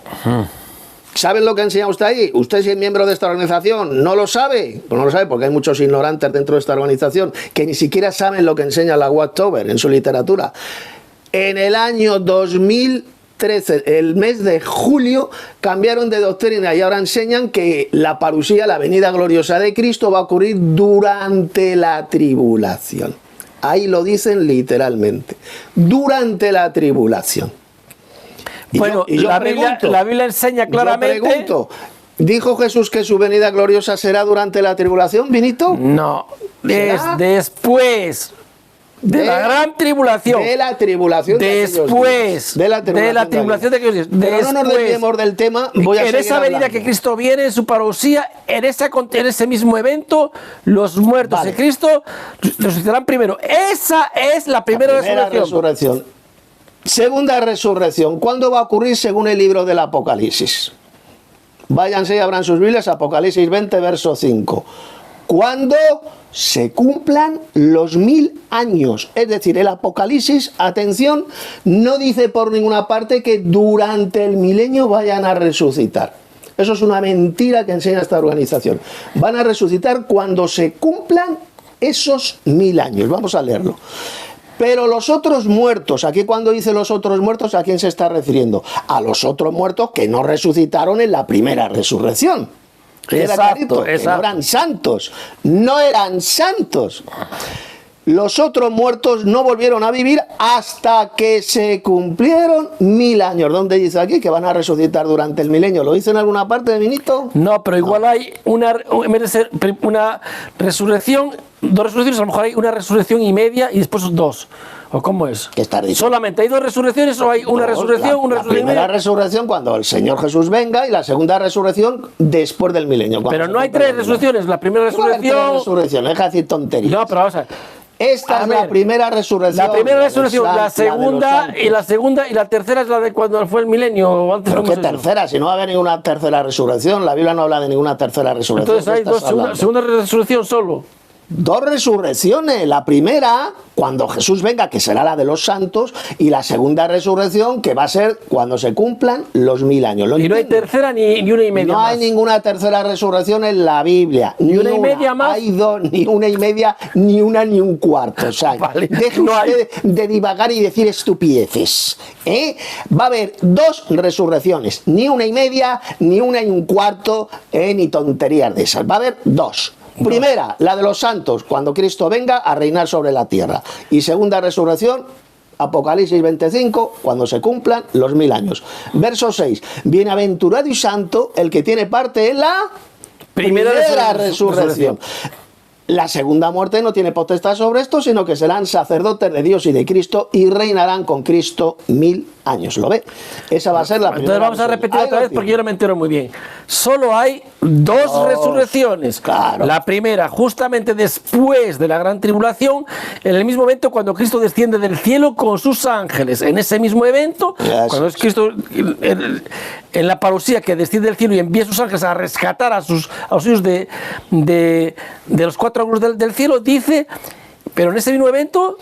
¿Saben lo que enseña usted ahí? ¿Usted si es miembro de esta organización no lo sabe? Pues no lo sabe porque hay muchos ignorantes dentro de esta organización que ni siquiera saben lo que enseña la Aguaptor en su literatura. En el año 2013, el mes de julio, cambiaron de doctrina y ahora enseñan que la parusía, la venida gloriosa de Cristo, va a ocurrir durante la tribulación. Ahí lo dicen literalmente. Durante la tribulación. Bueno, la Biblia enseña claramente. Yo pregunto, ¿dijo Jesús que su venida gloriosa será durante la tribulación, Vinito? No, es después de la gran tribulación. De la tribulación después de la tribulación de aquellos días. Pero no nos desviemos del tema. En esa venida que Cristo viene, en su parusía, en ese mismo evento, los muertos de Cristo resucitarán primero. Esa es la primera resurrección. Segunda resurrección. ¿Cuándo va a ocurrir según el libro del Apocalipsis? Váyanse y abran sus Biblias, Apocalipsis 20, verso 5. Cuando se cumplan los 1000 años. Es decir, el Apocalipsis, atención, no dice por ninguna parte que durante el milenio vayan a resucitar. Eso es una mentira que enseña esta organización. Van a resucitar cuando se cumplan esos 1000 años. Vamos a leerlo. Pero los otros muertos, aquí cuando dice los otros muertos, ¿a quién se está refiriendo? A los otros muertos que no resucitaron en la primera resurrección. Exacto, Que no eran santos, no eran santos. Los otros muertos no volvieron a vivir hasta que se cumplieron 1000 años. ¿Dónde dice aquí que van a resucitar durante el milenio? ¿Lo dice en alguna parte de Vinito? No, pero igual hay en vez de ser una resurrección, dos resurrecciones, a lo mejor hay una resurrección y media y después dos. ¿O cómo es? ¿Qué está diciendo? ¿Solamente hay dos resurrecciones o hay una resurrección, una la resurrección? primera resurrección cuando el Señor Jesús venga y la segunda resurrección después del milenio. Pero no hay tres resurrecciones. La primera resurrección... Tres resurrecciones, deja de decir tonterías. No, pero vamos a ver. Esta es la primera resurrección. La primera resurrección, la segunda y la tercera es la de cuando fue el milenio. O antes. ¿Pero qué tercera? Si no va a haber ninguna tercera resurrección. La Biblia no habla de ninguna tercera resurrección. Entonces hay dos, segunda resurrección solo. Dos resurrecciones. La primera, cuando Jesús venga, que será la de los santos, y la segunda resurrección, que va a ser cuando se cumplan los 1000 años. Y no hay tercera ni una y media más. No hay ninguna tercera resurrección en la Biblia. Ni una y media más. Hay dos, ni una y media, ni una ni un cuarto. O sea, vale, deje usted de divagar y decir estupideces. Va a haber dos resurrecciones. Ni una y media, ni una y un cuarto, ni tonterías de esas. Va a haber dos. Primera, la de los santos, cuando Cristo venga a reinar sobre la tierra. Y segunda resurrección, Apocalipsis 25, cuando se cumplan los 1000 años. Verso 6. Bienaventurado y santo el que tiene parte en la primera resurrección. La segunda muerte no tiene potestad sobre esto, sino que serán sacerdotes de Dios y de Cristo y reinarán con Cristo 1000 años. ¿Lo ve? Esa va a ser la primera. Entonces vamos a repetir otra vez porque yo no me entero muy bien. Solo hay dos resurrecciones. Claro. La primera, justamente después de la gran tribulación, en el mismo momento cuando Cristo desciende del cielo con sus ángeles. En ese mismo evento, cuando es Cristo en la parusía que desciende del cielo y envía a sus ángeles a rescatar a los suyos de los cuatro ángulos del cielo, dice, pero en ese mismo evento,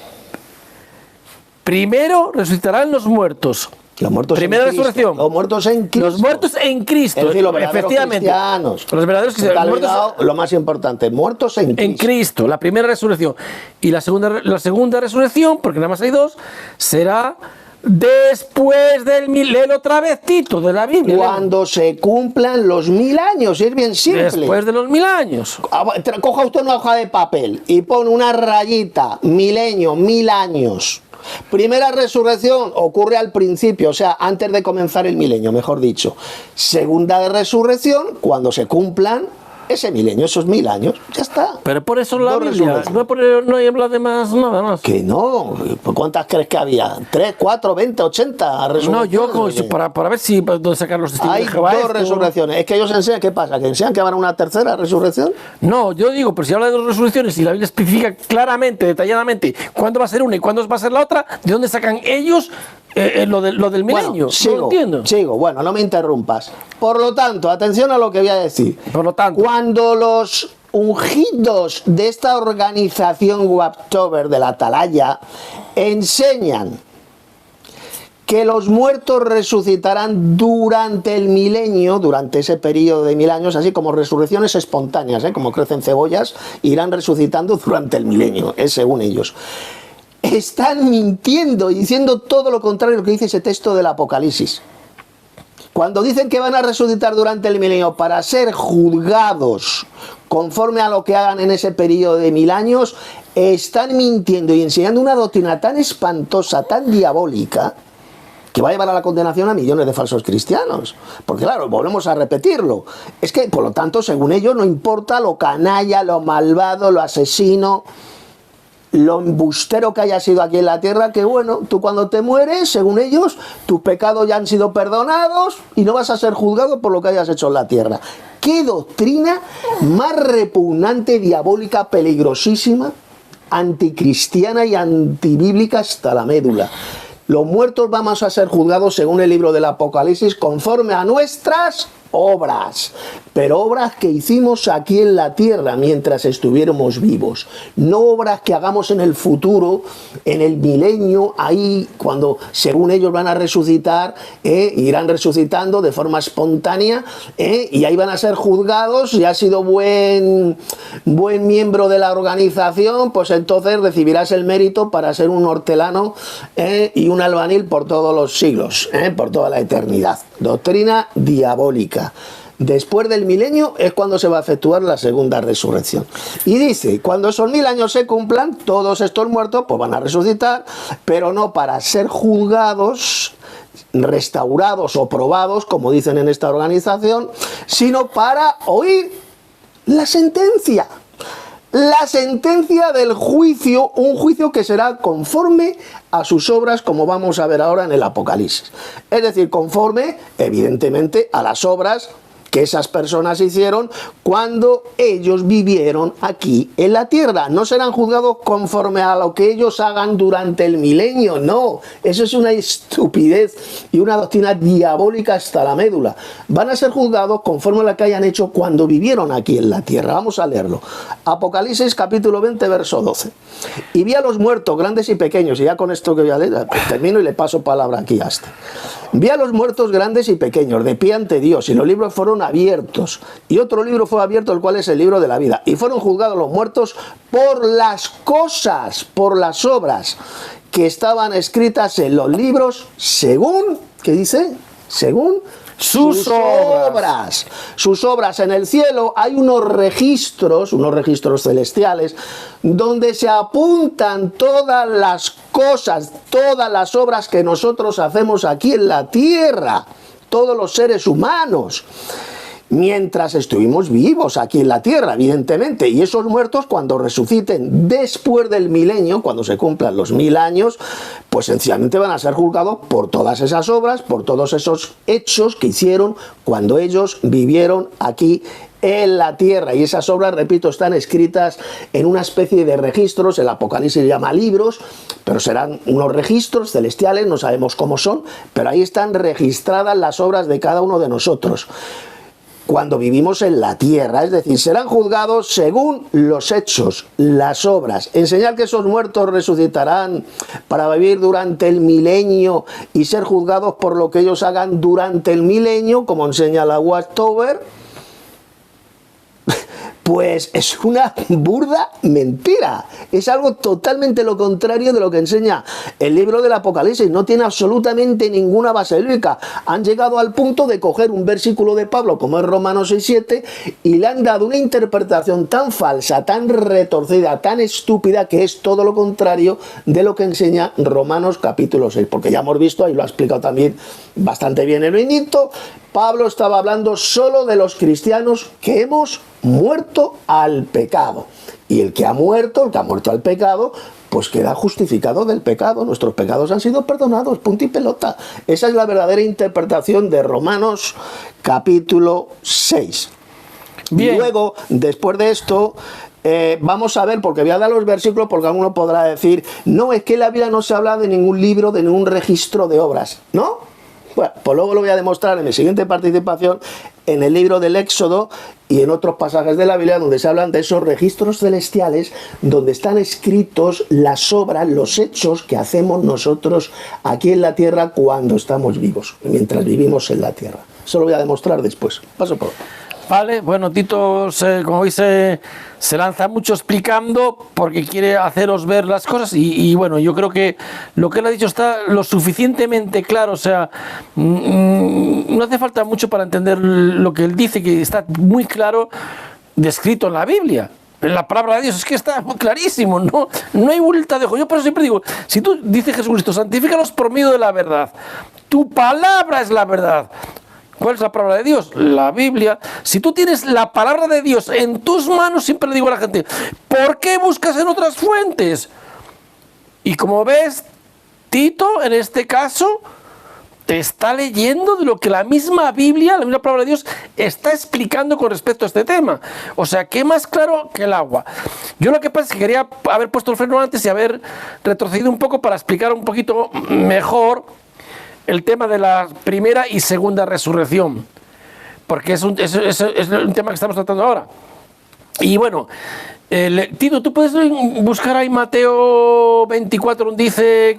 primero resucitarán los muertos. Los muertos primera en Cristo. resurrección. Los muertos en Cristo. Los muertos en Cristo. Es decir, los verdaderos efectivamente. Cristianos. Los verdaderos cristianos. Lo más importante, muertos en Cristo. En Cristo, la primera resurrección. Y la segunda resurrección, porque nada más hay dos, será después del milenio, otra vez Tito, de la Biblia. Cuando se cumplan los 1000 años, es bien simple. Después de los 1000 años. Coja usted una hoja de papel y pone una rayita, milenio, 1000 años. Primera resurrección ocurre al principio, o sea, antes de comenzar el milenio, mejor dicho. Segunda resurrección, cuando se cumplan ese milenio, esos 1000 años, ya está. Pero por eso la Biblia, no hay hablar de más, nada más. Que no, ¿cuántas crees que había? ¿3, 4, 20, 80 resurrecciones? No, yo para ver si dónde sacar los testigos hay de Jehová. Hay dos resurrecciones. Es que ellos enseñan, ¿qué pasa? ¿Que enseñan que van a una tercera resurrección? No, yo digo, pero si habla de dos resurrecciones y la Biblia especifica claramente, detalladamente, cuándo va a ser una y cuándo va a ser la otra, ¿de dónde sacan ellos lo del milenio? Bueno, no lo entiendo. Sigo, bueno, no me interrumpas. Por lo tanto, atención a lo que voy a decir. Por lo tanto, cuando los ungidos de esta organización Waptober de la Atalaya enseñan que los muertos resucitarán durante el milenio, durante ese periodo de 1000 años, así como resurrecciones espontáneas, como crecen cebollas, irán resucitando durante el milenio, según ellos. Están mintiendo y diciendo todo lo contrario a lo que dice ese texto del Apocalipsis. Cuando dicen que van a resucitar durante el milenio para ser juzgados conforme a lo que hagan en ese periodo de 1000 años, están mintiendo y enseñando una doctrina tan espantosa, tan diabólica, que va a llevar a la condenación a millones de falsos cristianos. Porque claro, volvemos a repetirlo. Es que, por lo tanto, según ellos, no importa lo canalla, lo malvado, lo asesino, lo embustero que haya sido aquí en la tierra, que bueno, tú cuando te mueres, según ellos, tus pecados ya han sido perdonados y no vas a ser juzgado por lo que hayas hecho en la tierra. ¡Qué doctrina más repugnante, diabólica, peligrosísima, anticristiana y antibíblica hasta la médula! Los muertos vamos a ser juzgados según el libro del Apocalipsis conforme a nuestras obras, pero obras que hicimos aquí en la tierra mientras estuviéramos vivos, no obras que hagamos en el futuro, en el milenio, ahí cuando según ellos van a resucitar, irán resucitando de forma espontánea, y ahí van a ser juzgados. Si has sido buen miembro de la organización, pues entonces recibirás el mérito para ser un hortelano y un albañil por todos los siglos, por toda la eternidad. Doctrina diabólica. Después del milenio es cuando se va a efectuar la segunda resurrección. Y dice, cuando esos 1000 años se cumplan, todos estos muertos pues van a resucitar, pero no para ser juzgados, restaurados o probados, como dicen en esta organización, sino para oír la sentencia. La sentencia del juicio, un juicio que será conforme a sus obras, como vamos a ver ahora en el Apocalipsis. Es decir, conforme, evidentemente, a las obras que esas personas hicieron cuando ellos vivieron aquí en la tierra. No serán juzgados conforme a lo que ellos hagan durante el milenio, no. Eso es una estupidez y una doctrina diabólica hasta la médula. Van a ser juzgados conforme a lo que hayan hecho cuando vivieron aquí en la tierra. Vamos a leerlo. Apocalipsis capítulo 20, verso 12. Y vi a los muertos, grandes y pequeños, y ya con esto que voy a leer, termino y le paso palabra aquí a este. Vi a los muertos grandes y pequeños, de pie ante Dios, y los libros fueron abiertos. Y otro libro fue abierto, el cual es el libro de la vida. Y fueron juzgados los muertos por las cosas, por las obras que estaban escritas en los libros, según, ¿qué dice? Según sus obras. Sus obras. En el cielo hay unos registros celestiales, donde se apuntan todas las cosas, todas las obras que nosotros hacemos aquí en la tierra, todos los seres humanos, mientras estuvimos vivos aquí en la tierra, evidentemente. Y esos muertos, cuando resuciten después del milenio, cuando se cumplan los 1000 años, pues sencillamente van a ser juzgados por todas esas obras, por todos esos hechos que hicieron cuando ellos vivieron aquí en la tierra. Y esas obras, repito, están escritas en una especie de registros. El Apocalipsis llama libros, pero serán unos registros celestiales, no sabemos cómo son, pero ahí están registradas las obras de cada uno de nosotros cuando vivimos en la tierra. Es decir, serán juzgados según los hechos, las obras. Enseñar que esos muertos resucitarán para vivir durante el milenio y ser juzgados por lo que ellos hagan durante el milenio, como enseña la Watchtower, pues es una burda mentira. Es algo totalmente lo contrario de lo que enseña el libro del Apocalipsis. No tiene absolutamente ninguna base bíblica. Han llegado al punto de coger un versículo de Pablo, como es Romanos 6:7, y le han dado una interpretación tan falsa, tan retorcida, tan estúpida, que es todo lo contrario de lo que enseña Romanos capítulo 6. Porque ya hemos visto, ahí lo ha explicado también bastante bien el Benito, Pablo estaba hablando solo de los cristianos que hemos muerto al pecado. Y el que ha muerto al pecado, pues queda justificado del pecado. Nuestros pecados han sido perdonados, punto y pelota. Esa es la verdadera interpretación de Romanos capítulo 6. Bien. Y luego, después de esto, vamos a ver, porque voy a dar los versículos, porque alguno podrá decir, no, es que en la Biblia no se habla de ningún libro, de ningún registro de obras, ¿no? Bueno, pues luego lo voy a demostrar en mi siguiente participación en el libro del Éxodo y en otros pasajes de la Biblia donde se hablan de esos registros celestiales donde están escritos las obras, los hechos que hacemos nosotros aquí en la tierra cuando estamos vivos, mientras vivimos en la tierra. Eso lo voy a demostrar después. Paso por... Vale, bueno, Tito, como veis, se lanza mucho explicando porque quiere haceros ver las cosas y bueno, yo creo que lo que él ha dicho está lo suficientemente claro, o sea, no hace falta mucho para entender lo que él dice, que está muy claro descrito en la Biblia. En la palabra de Dios es que está muy clarísimo, no hay vuelta de hoja. Yo por eso siempre digo, si tú dices Jesucristo, santifícalos por medio de la verdad, tu palabra es la verdad. ¿Cuál es la palabra de Dios? La Biblia. Si tú tienes la palabra de Dios en tus manos, siempre le digo a la gente, ¿por qué buscas en otras fuentes? Y como ves, Tito, en este caso, te está leyendo de lo que la misma Biblia, la misma palabra de Dios, está explicando con respecto a este tema. O sea, que más claro que el agua. Yo lo que pasa es que quería haber puesto el freno antes y haber retrocedido un poco para explicar un poquito mejor el tema de la primera y segunda resurrección. porque es un tema que estamos tratando ahora. Y bueno, Tito, tú puedes buscar ahí Mateo 24, donde dice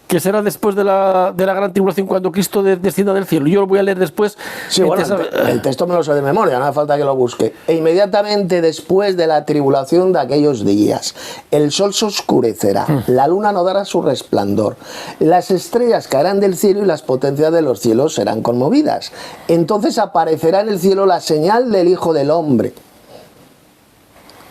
que será después de la gran tribulación cuando Cristo descienda del cielo. Yo lo voy a leer después. Sí, bueno, el texto me lo sé de memoria, no hace falta que lo busque. E inmediatamente después de la tribulación de aquellos días, el sol se oscurecerá, la luna no dará su resplandor, las estrellas caerán del cielo y las potencias de los cielos serán conmovidas. Entonces aparecerá en el cielo la señal del Hijo del Hombre.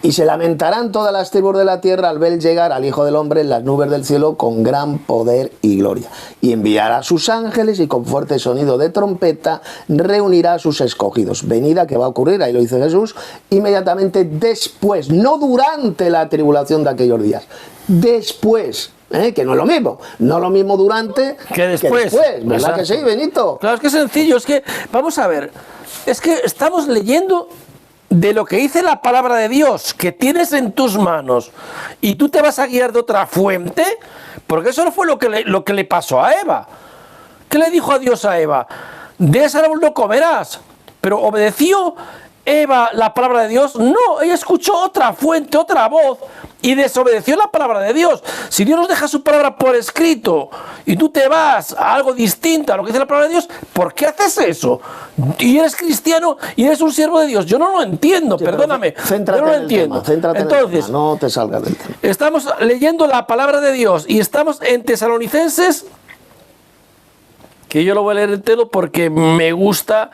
Y se lamentarán todas las tribus de la tierra al ver llegar al Hijo del Hombre en las nubes del cielo con gran poder y gloria. Y enviará a sus ángeles y con fuerte sonido de trompeta reunirá a sus escogidos. Venida que va a ocurrir, ahí lo dice Jesús, inmediatamente después, no durante la tribulación de aquellos días, después. Que no es lo mismo, no lo mismo durante que después. ¿Verdad Exacto. que sí, Benito? Claro, es que es sencillo, es que, vamos a ver, es que estamos leyendo de lo que dice la palabra de Dios, que tienes en tus manos, y tú te vas a guiar de otra fuente, porque eso no fue lo que le pasó a Eva. ¿Qué le dijo a Dios a Eva? De ese árbol no comerás. Pero ¿obedeció Eva la palabra de Dios? No, ella escuchó otra fuente, otra voz, y desobedeció la palabra de Dios. Si Dios nos deja su palabra por escrito y tú te vas a algo distinto a lo que dice la palabra de Dios, ¿por qué haces eso? Y eres cristiano y eres un siervo de Dios. Yo no lo entiendo, sí, perdóname. Céntrate yo no lo entiendo. Céntrate entonces, en el tema, no te salgas del tema. Estamos leyendo la palabra de Dios y estamos en Tesalonicenses, que yo lo voy a leer entero porque me gusta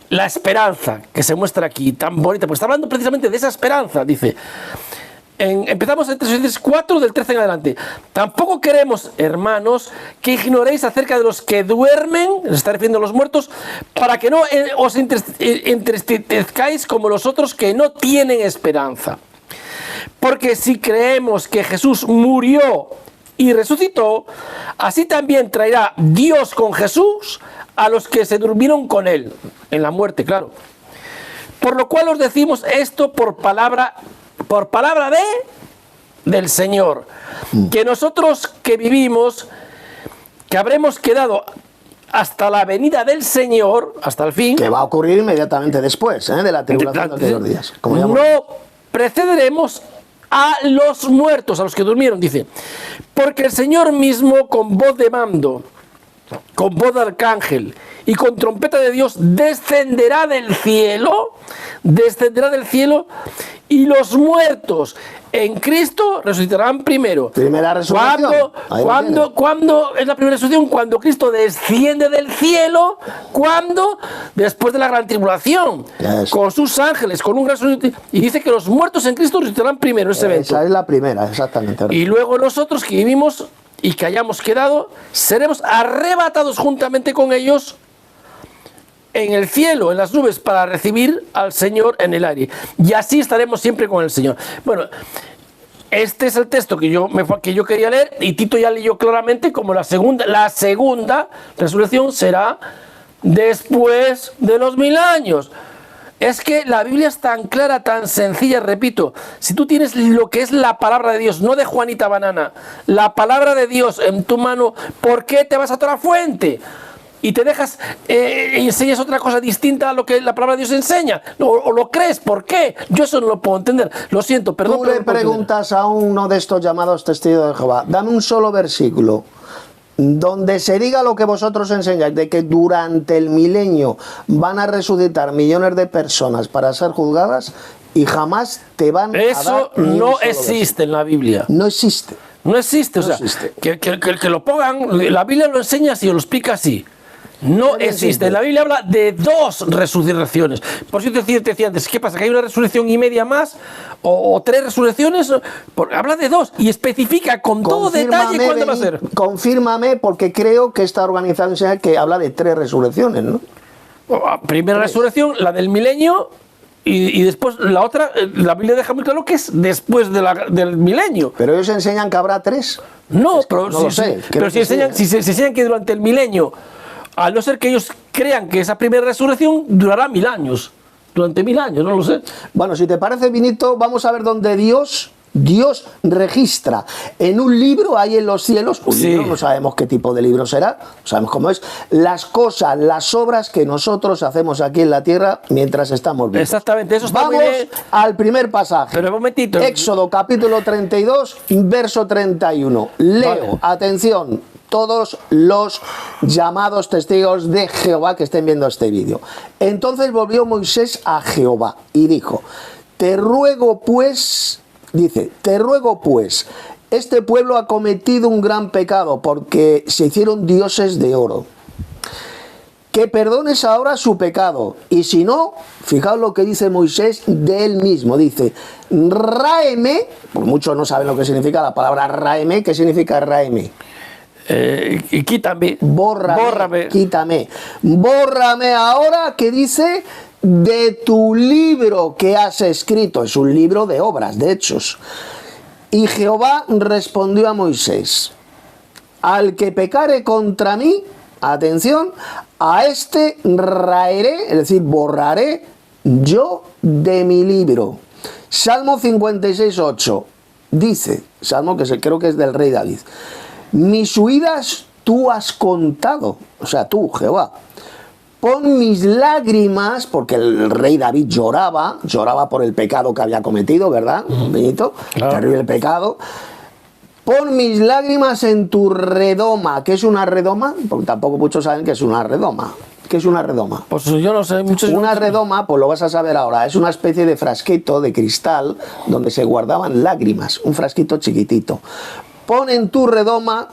la esperanza que se muestra aquí, tan bonita, pues está hablando precisamente de esa esperanza, dice. Empezamos en Tesalonicenses 4, del 13 en adelante. Tampoco queremos, hermanos, que ignoréis acerca de los que duermen, se está refiriendo a los muertos, para que no os entristezcáis como los otros que no tienen esperanza. Porque si creemos que Jesús murió y resucitó, así también traerá Dios con Jesús a los que se durmieron con él, en la muerte, claro. Por lo cual os decimos esto por palabra del Señor, que nosotros que vivimos, que habremos quedado hasta la venida del Señor, hasta el fin, que va a ocurrir inmediatamente después de la tribulación de aquellos días, no precederemos a los muertos, a los que durmieron, dice, porque el Señor mismo con voz de mando, con voz de arcángel y con trompeta de Dios descenderá del cielo, y los muertos en Cristo resucitarán primero. Primera resurrección. ¿Cuándo es la primera resurrección? Cuando Cristo desciende del cielo, ¿cuándo? Después de la gran tribulación, con sus ángeles, con un gran resurrección. Y dice que los muertos en Cristo resucitarán primero, ese evento. Esa es la primera, exactamente. Y luego nosotros que vivimos y que hayamos quedado, seremos arrebatados juntamente con ellos en el cielo, en las nubes, para recibir al Señor en el aire. Y así estaremos siempre con el Señor. Bueno, este es el texto que yo quería leer, y Tito ya leyó claramente como la segunda resurrección será después de los 1000 años. Es que la Biblia es tan clara, tan sencilla, repito, si tú tienes lo que es la palabra de Dios, no de Juanita Banana, la palabra de Dios en tu mano, ¿por qué te vas a otra fuente? Y te dejas, enseñas otra cosa distinta a lo que la palabra de Dios enseña, o lo crees, ¿por qué? Yo eso no lo puedo entender, lo siento, perdón. Tú le preguntas a uno de estos llamados testigos de Jehová, dame un solo versículo donde se diga lo que vosotros enseñáis, de que durante el milenio van a resucitar millones de personas para ser juzgadas, y jamás te van a dar eso no existe en la Biblia. No existe. No existe, o sea, existe. Que lo pongan, la Biblia lo enseña así, o lo explica así. No existe. La Biblia habla de 2 resurrecciones. Por eso te decía antes, ¿qué pasa? ¿Que hay una resurrección y media más? ¿O 3 resurrecciones? Habla de 2 y especifica con todo detalle cuándo va a ser. Confírmame, porque creo que esta organización sea que habla de 3 resurrecciones, ¿no? Primera resurrección, la del milenio, y después la otra, la Biblia deja muy claro que es después del milenio. Pero ellos enseñan que habrá 3. No, es que pero, no lo sé. Pero si se enseñan que durante el milenio, al no ser que ellos crean que esa primera resurrección durará 1000 años, durante 1000 años, no lo sé. Bueno, si te parece, Vinito, vamos a ver dónde Dios Dios registra en un libro ahí en los cielos, un libro, no sabemos qué tipo de libro será, no sabemos cómo es, las cosas, las obras que nosotros hacemos aquí en la tierra mientras estamos vivos. Exactamente, eso está Vamos muy bien. al primer pasaje. Pero un momentito. Éxodo capítulo 32, verso 31. Leo, vale. Atención, todos los llamados testigos de Jehová que estén viendo este vídeo. Entonces volvió Moisés a Jehová y dijo, te ruego pues, este pueblo ha cometido un gran pecado porque se hicieron dioses de oro. Que perdones ahora su pecado. Y si no, fijaos lo que dice Moisés de él mismo. Dice, ráeme, por muchos no saben lo que significa la palabra ráeme. ¿Qué significa ráeme? Y quítame. Bórrame. Quítame. Bórrame ahora, que dice, de tu libro que has escrito. Es un libro de obras, de hechos. Y Jehová respondió a Moisés, al que pecare contra mí, atención, a este raeré, es decir, borraré yo de mi libro. Salmo 56:8 dice, salmo que creo que es del rey David, mis huidas tú has contado, o sea, tú, Jehová. Pon mis lágrimas, porque el rey David lloraba por el pecado que había cometido, ¿verdad? Benito, claro. Terrible pecado. Pon mis lágrimas en tu redoma. ¿Qué es una redoma? Porque tampoco muchos saben qué es una redoma. ¿Qué es una redoma? Pues yo no sé. Una redoma, pues lo vas a saber ahora, es una especie de frasquito de cristal donde se guardaban lágrimas, un frasquito chiquitito. Pon en tu redoma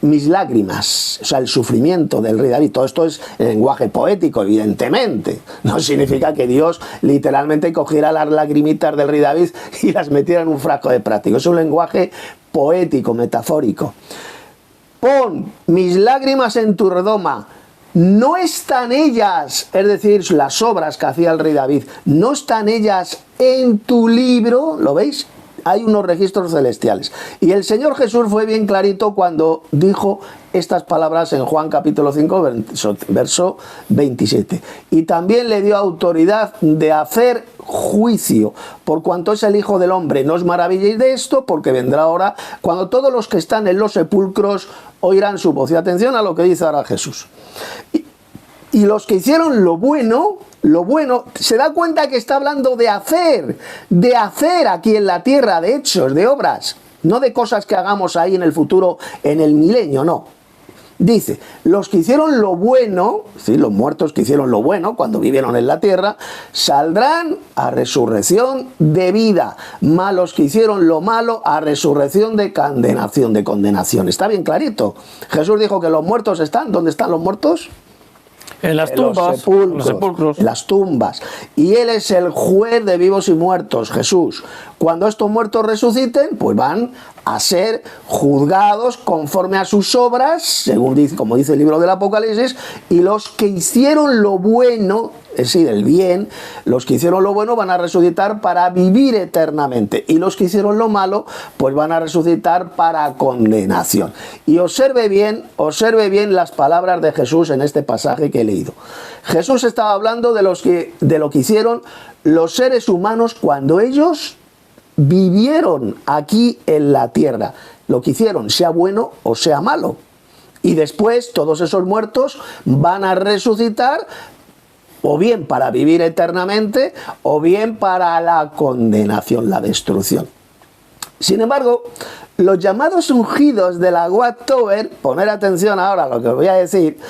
mis lágrimas, o sea, el sufrimiento del rey David. Todo esto es el lenguaje poético, evidentemente. No significa que Dios literalmente cogiera las lagrimitas del rey David y las metiera en un frasco de plástico. Es un lenguaje poético, metafórico. Pon mis lágrimas en tu redoma. No están ellas, es decir, las obras que hacía el rey David, no están ellas en tu libro, ¿lo veis? Hay unos registros celestiales. Y el Señor Jesús fue bien clarito cuando dijo estas palabras en Juan capítulo 5, verso 27. Y también le dio autoridad de hacer juicio, por cuanto es el Hijo del Hombre. No os maravilléis de esto, porque vendrá hora cuando todos los que están en los sepulcros oirán su voz. Y atención a lo que dice ahora Jesús. Y los que hicieron lo bueno, se da cuenta que está hablando de hacer aquí en la tierra, de hechos, de obras, no de cosas que hagamos ahí en el futuro, en el milenio, no. Dice, los que hicieron lo bueno, ¿sí? Los muertos que hicieron lo bueno cuando vivieron en la tierra, saldrán a resurrección de vida, mas los que hicieron lo malo a resurrección de condenación. Está bien clarito. Jesús dijo que los muertos están, ¿dónde están los muertos? En las tumbas, los sepulcros, en las tumbas. Y Él es el juez de vivos y muertos, Jesús. Cuando estos muertos resuciten, pues van a ser juzgados conforme a sus obras, según dice, como dice el libro del Apocalipsis, y los que hicieron lo bueno, es decir, el bien, los que hicieron lo bueno van a resucitar para vivir eternamente, y los que hicieron lo malo, pues van a resucitar para condenación. Y observe bien las palabras de Jesús en este pasaje que he leído. Jesús estaba hablando de lo que hicieron los seres humanos cuando ellos vivieron aquí en la tierra, lo que hicieron, sea bueno o sea malo. Y después todos esos muertos van a resucitar, o bien para vivir eternamente, o bien para la condenación, la destrucción. Sin embargo, los llamados ungidos de la Watchtower, poner atención ahora a lo que os voy a decir,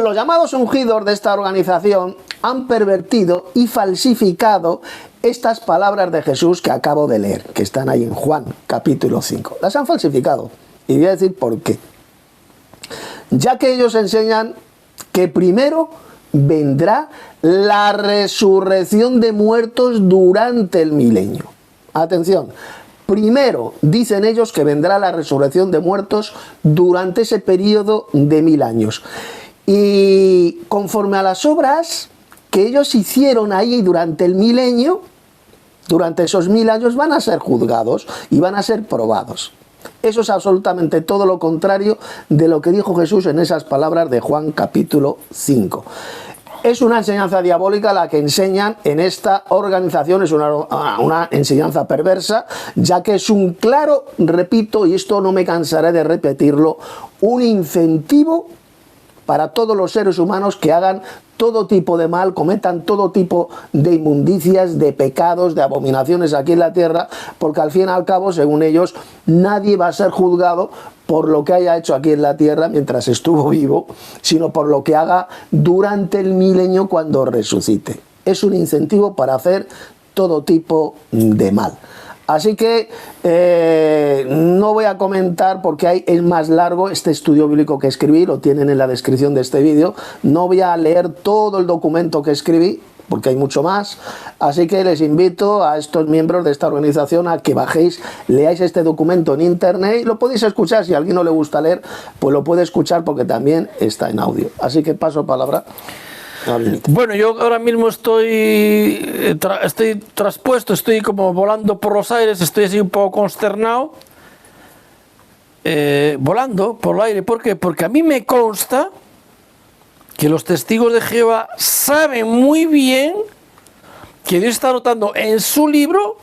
los llamados ungidos de esta organización han pervertido y falsificado estas palabras de Jesús que acabo de leer, que están ahí en Juan capítulo 5. Las han falsificado, y voy a decir por qué. Ya que ellos enseñan que primero vendrá la resurrección de muertos durante el milenio. Atención, primero dicen ellos que vendrá la resurrección de muertos durante ese periodo de 1000 años. Y conforme a las obras que ellos hicieron ahí durante el milenio, durante esos 1000 años van a ser juzgados y van a ser probados. Eso es absolutamente todo lo contrario de lo que dijo Jesús en esas palabras de Juan capítulo 5. Es una enseñanza diabólica la que enseñan en esta organización, es una enseñanza perversa, ya que es un claro, repito, y esto no me cansaré de repetirlo, un incentivo para todos los seres humanos que hagan todo tipo de mal, cometan todo tipo de inmundicias, de pecados, de abominaciones aquí en la tierra, porque al fin y al cabo, según ellos, nadie va a ser juzgado por lo que haya hecho aquí en la tierra mientras estuvo vivo, sino por lo que haga durante el milenio cuando resucite. Es un incentivo para hacer todo tipo de mal. Así que no voy a comentar porque es más largo este estudio bíblico que escribí, lo tienen en la descripción de este vídeo. No voy a leer todo el documento que escribí, porque hay mucho más, así que les invito a estos miembros de esta organización a que bajéis, leáis este documento en internet y lo podéis escuchar. Si a alguien no le gusta leer, pues lo puede escuchar porque también está en audio. Así que paso palabra. Bueno, yo ahora mismo estoy traspuesto, estoy como volando por los aires, estoy así un poco consternado, volando por el aire. ¿Por qué? Porque a mí me consta que los testigos de Jehová saben muy bien que Dios está anotando en su libro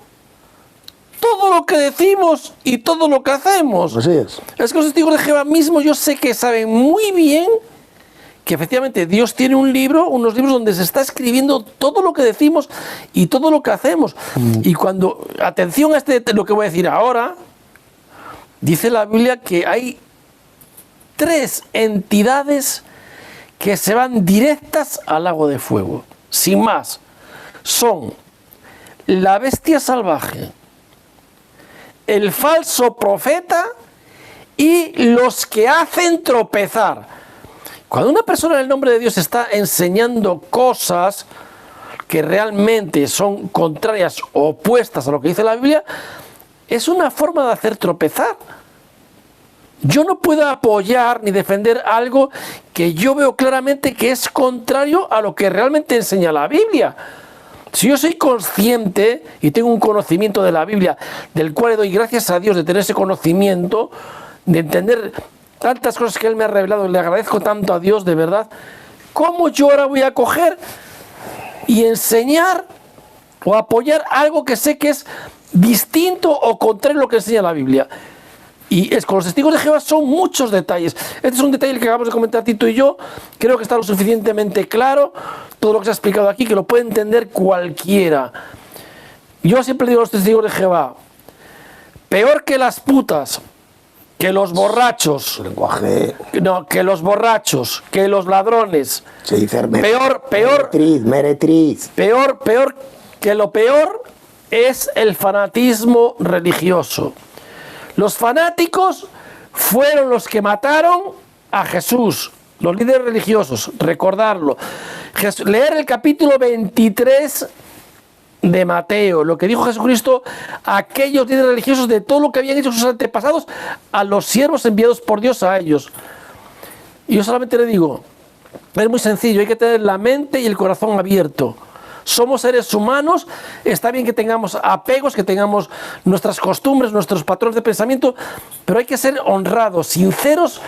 todo lo que decimos y todo lo que hacemos. Así es. Es que los testigos de Jehová mismos yo sé que saben muy bien que efectivamente Dios tiene un libro, unos libros donde se está escribiendo todo lo que decimos y todo lo que hacemos. Y cuando, atención a lo que voy a decir ahora, dice la Biblia que hay 3 entidades que se van directas al lago de fuego, sin más. Son la bestia salvaje, el falso profeta y los que hacen tropezar. Cuando una persona en el nombre de Dios está enseñando cosas que realmente son contrarias o opuestas a lo que dice la Biblia, es una forma de hacer tropezar. Yo no puedo apoyar ni defender algo que yo veo claramente que es contrario a lo que realmente enseña la Biblia. Si yo soy consciente y tengo un conocimiento de la Biblia, del cual le doy gracias a Dios de tener ese conocimiento, de entender tantas cosas que Él me ha revelado, y le agradezco tanto a Dios, de verdad, ¿cómo yo ahora voy a coger y enseñar o apoyar algo que sé que es distinto o contrario a lo que enseña la Biblia? Y con los testigos de Jehová son muchos detalles. Este es un detalle que acabamos de comentar Tito y yo. Creo que está lo suficientemente claro todo lo que se ha explicado aquí, que lo puede entender cualquiera. Yo siempre digo a los testigos de Jehová, peor que las putas, que los borrachos, que los borrachos, que los ladrones, se dice meretriz, peor que lo peor es el fanatismo religioso. Los fanáticos fueron los que mataron a Jesús, los líderes religiosos, recordarlo. Leer el capítulo 23 de Mateo, lo que dijo Jesucristo a aquellos líderes religiosos de todo lo que habían hecho sus antepasados a los siervos enviados por Dios a ellos. Y yo solamente le digo, es muy sencillo, hay que tener la mente y el corazón abierto. Somos seres humanos, está bien que tengamos apegos, que tengamos nuestras costumbres, nuestros patrones de pensamiento, pero hay que ser honrados, sinceros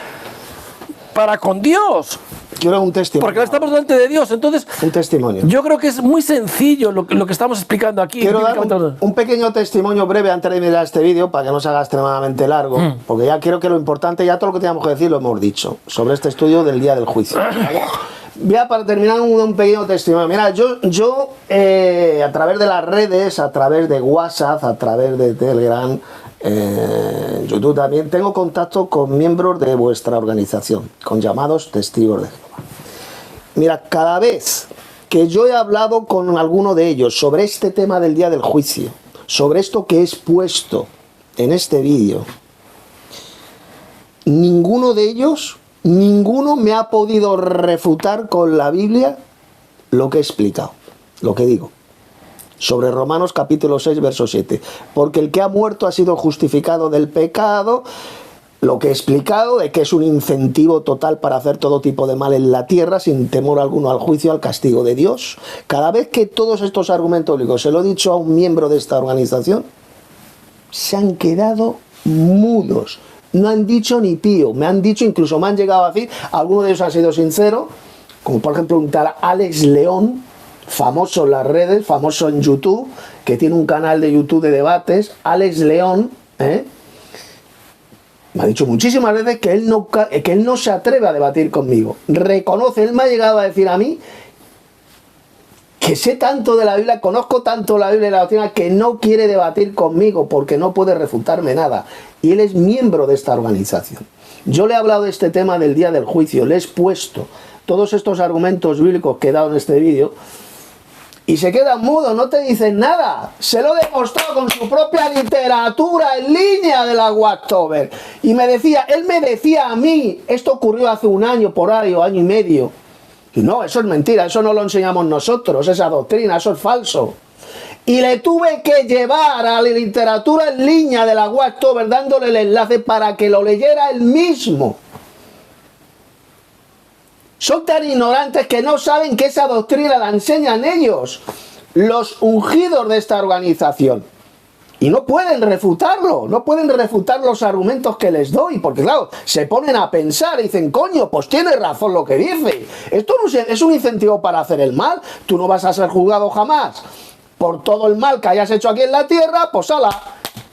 para con Dios. Quiero un testimonio. Porque estamos delante de Dios, entonces un testimonio. Yo creo que es muy sencillo lo que estamos explicando aquí. Quiero dar un pequeño testimonio breve antes de mirar este vídeo para que no se haga extremadamente largo, porque ya quiero que lo importante, ya todo lo que teníamos que decir lo hemos dicho sobre este estudio del día del juicio. Ya para terminar un pequeño testimonio. Mira, yo a través de las redes, a través de WhatsApp, a través de Telegram, YouTube también, tengo contacto con miembros de vuestra organización, con llamados testigos de Jehová. Mira, cada vez que yo he hablado con alguno de ellos sobre este tema del día del juicio, sobre esto que he expuesto en este vídeo, ninguno de ellos, ninguno me ha podido refutar con la Biblia lo que he explicado, lo que digo. Sobre Romanos capítulo 6, verso 7. Porque el que ha muerto ha sido justificado del pecado. Lo que he explicado de que es un incentivo total para hacer todo tipo de mal en la tierra sin temor alguno al juicio, al castigo de Dios. Cada vez que todos estos argumentos bíblicos se lo he dicho a un miembro de esta organización, se han quedado mudos. No han dicho ni pío. Me han dicho, incluso me han llegado a decir, algunos de ellos han sido sinceros, como por ejemplo un tal Alex León, famoso en las redes, famoso en YouTube, que tiene un canal de YouTube de debates. Alex León, me ha dicho muchísimas veces que él no se atreve a debatir conmigo. Reconoce, él me ha llegado a decir a mí que sé tanto de la Biblia, conozco tanto la Biblia y la doctrina, que no quiere debatir conmigo porque no puede refutarme nada. Y él es miembro de esta organización. Yo le he hablado de este tema del día del juicio, le he expuesto todos estos argumentos bíblicos que he dado en este vídeo, y se quedan mudos, no te dicen nada. Se lo he demostrado con su propia literatura en línea de la Wachttober. Y él me decía a mí, esto ocurrió hace un año por ahí, o año y medio. Y no, eso es mentira, eso no lo enseñamos nosotros, esa doctrina, eso es falso. Y le tuve que llevar a la literatura en línea de la Wachttober, dándole el enlace para que lo leyera él mismo. Son tan ignorantes que no saben que esa doctrina la enseñan ellos, los ungidos de esta organización. Y no pueden refutarlo, no pueden refutar los argumentos que les doy, porque claro, se ponen a pensar y dicen, coño, pues tiene razón lo que dice. Esto no es un incentivo para hacer el mal, tú no vas a ser juzgado jamás por todo el mal que hayas hecho aquí en la tierra, pues ala,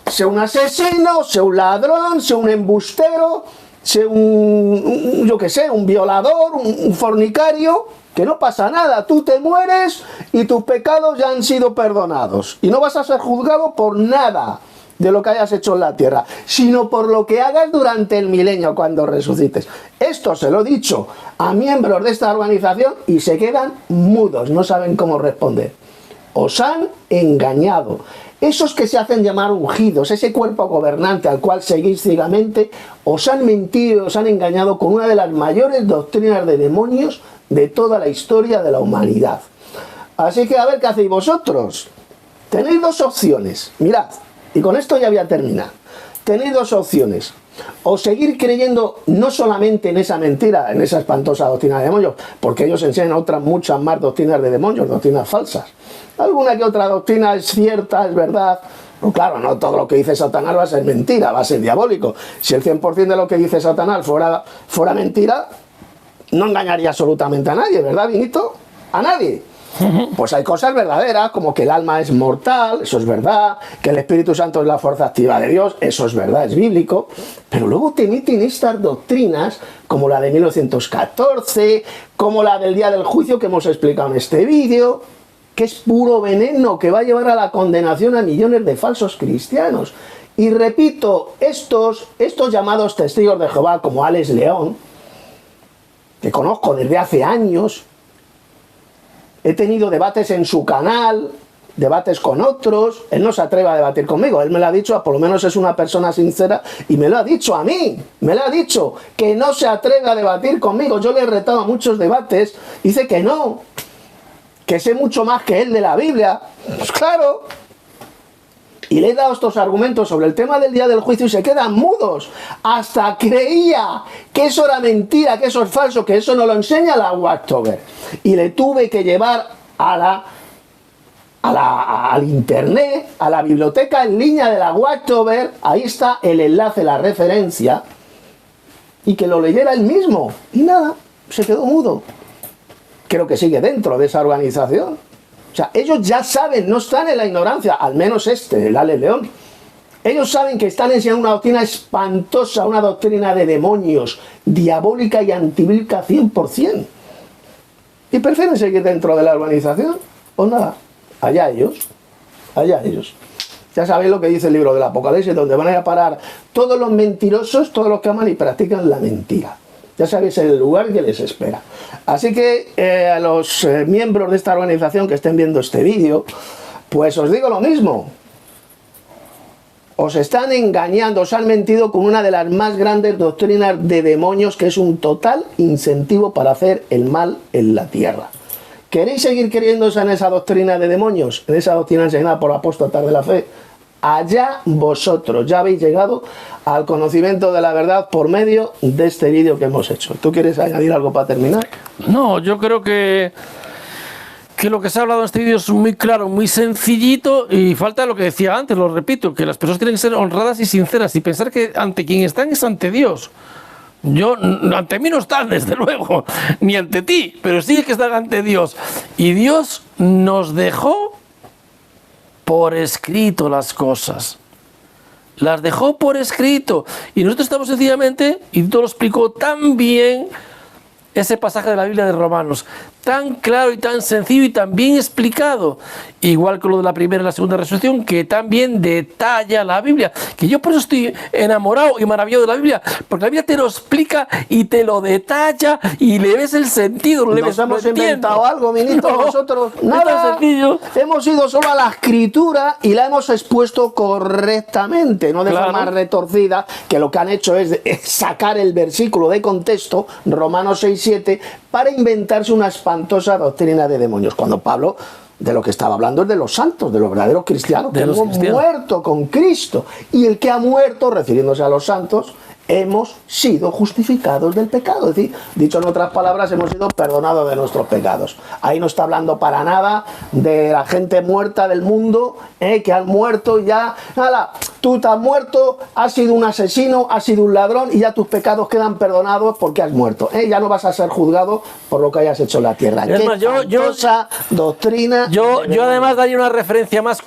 sea un asesino, sea un ladrón, sea un embustero, sea yo qué sé, un violador, un fornicario, que no pasa nada, tú te mueres y tus pecados ya han sido perdonados. Y no vas a ser juzgado por nada de lo que hayas hecho en la tierra, sino por lo que hagas durante el milenio cuando resucites. Esto se lo he dicho a miembros de esta organización y se quedan mudos, no saben cómo responder. Os han engañado. Esos que se hacen llamar ungidos, ese cuerpo gobernante al cual seguís ciegamente, os han mentido, os han engañado con una de las mayores doctrinas de demonios de toda la historia de la humanidad. Así que a ver qué hacéis vosotros. Tenéis dos opciones, mirad, y con esto ya voy a terminar. Tenéis dos opciones: o seguir creyendo no solamente en esa mentira, en esa espantosa doctrina de demonios, porque ellos enseñan otras muchas más doctrinas de demonios, doctrinas falsas. Alguna que otra doctrina es cierta, es verdad. Pues claro, no todo lo que dice Satanás va a ser mentira, va a ser diabólico. Si el 100% de lo que dice Satanás fuera mentira, no engañaría absolutamente a nadie, ¿verdad, Vinito? A nadie. Pues hay cosas verdaderas, como que el alma es mortal, eso es verdad, que el Espíritu Santo es la fuerza activa de Dios, eso es verdad, es bíblico, pero luego te meten estas doctrinas, como la de 1914, como la del día del juicio que hemos explicado en este vídeo, que es puro veneno, que va a llevar a la condenación a millones de falsos cristianos. Y repito, estos llamados testigos de Jehová, como Alex León, que conozco desde hace años, he tenido debates en su canal, debates con otros, él no se atreve a debatir conmigo, él me lo ha dicho, por lo menos es una persona sincera, y me lo ha dicho a mí, me lo ha dicho, que no se atreve a debatir conmigo. Yo le he retado a muchos debates, dice que no, que sé mucho más que él de la Biblia. Pues claro. Y le he dado estos argumentos sobre el tema del día del juicio y se quedan mudos. Hasta creía que eso era mentira, que eso es falso, que eso no lo enseña la Wachttober. Y le tuve que llevar al internet, a la biblioteca en línea de la Wachttober. Ahí está el enlace, la referencia. Y que lo leyera él mismo. Y nada, se quedó mudo. Creo que sigue dentro de esa organización. O sea, ellos ya saben, no están en la ignorancia, al menos el Alex León. Ellos saben que están enseñando una doctrina espantosa, una doctrina de demonios, diabólica y antibíblica 100%. Y prefieren seguir dentro de la organización. Pues nada, allá ellos, allá ellos. Ya sabéis lo que dice el libro del Apocalipsis, donde van a ir a parar todos los mentirosos, todos los que aman y practican la mentira. Ya sabéis el lugar que les espera. Así que a los miembros de esta organización que estén viendo este vídeo, pues os digo lo mismo. Os están engañando, os han mentido con una de las más grandes doctrinas de demonios, que es un total incentivo para hacer el mal en la tierra. ¿Queréis seguir creyendo en esa doctrina de demonios? En esa doctrina enseñada por apóstatas de la fe. Allá vosotros, ya habéis llegado al conocimiento de la verdad por medio de este vídeo que hemos hecho. ¿Tú quieres añadir algo para terminar? No, yo creo que lo que se ha hablado en este vídeo es muy claro, muy sencillito, y falta lo que decía antes, lo repito, que las personas tienen que ser honradas y sinceras y pensar que ante quien están es ante Dios. Yo, ante mí no están, desde luego, ni ante ti, pero sí que están ante Dios. Y Dios nos dejó por escrito las cosas. Las dejó por escrito. Y nosotros estamos sencillamente, y todo lo explicó tan bien, ese pasaje de la Biblia de Romanos, tan claro y tan sencillo y tan bien explicado, igual que lo de la primera y la segunda resurrección, que tan bien detalla la Biblia, que yo por eso estoy enamorado y maravillado de la Biblia, porque la Biblia te lo explica y te lo detalla y le ves el sentido. Nos hemos inventado algo, Minito, no, nosotros nada, hemos ido solo a la escritura y la hemos expuesto correctamente, no de forma retorcida, que lo que han hecho es sacar el versículo de contexto, Romanos 6:7, para inventarse una espantosa doctrina de demonios, cuando Pablo de lo que estaba hablando es de los santos, de los verdaderos cristianos, que hemos muerto con Cristo, y el que ha muerto, refiriéndose a los santos, hemos sido justificados del pecado. Es decir, dicho en otras palabras, hemos sido perdonados de nuestros pecados. Ahí no está hablando para nada de la gente muerta del mundo, que han muerto y ya, nada, tú te has muerto, has sido un asesino, has sido un ladrón y ya tus pecados quedan perdonados porque has muerto. Ya no vas a ser juzgado por lo que hayas hecho en la tierra. Es más, doctrina. Yo además daría una referencia más,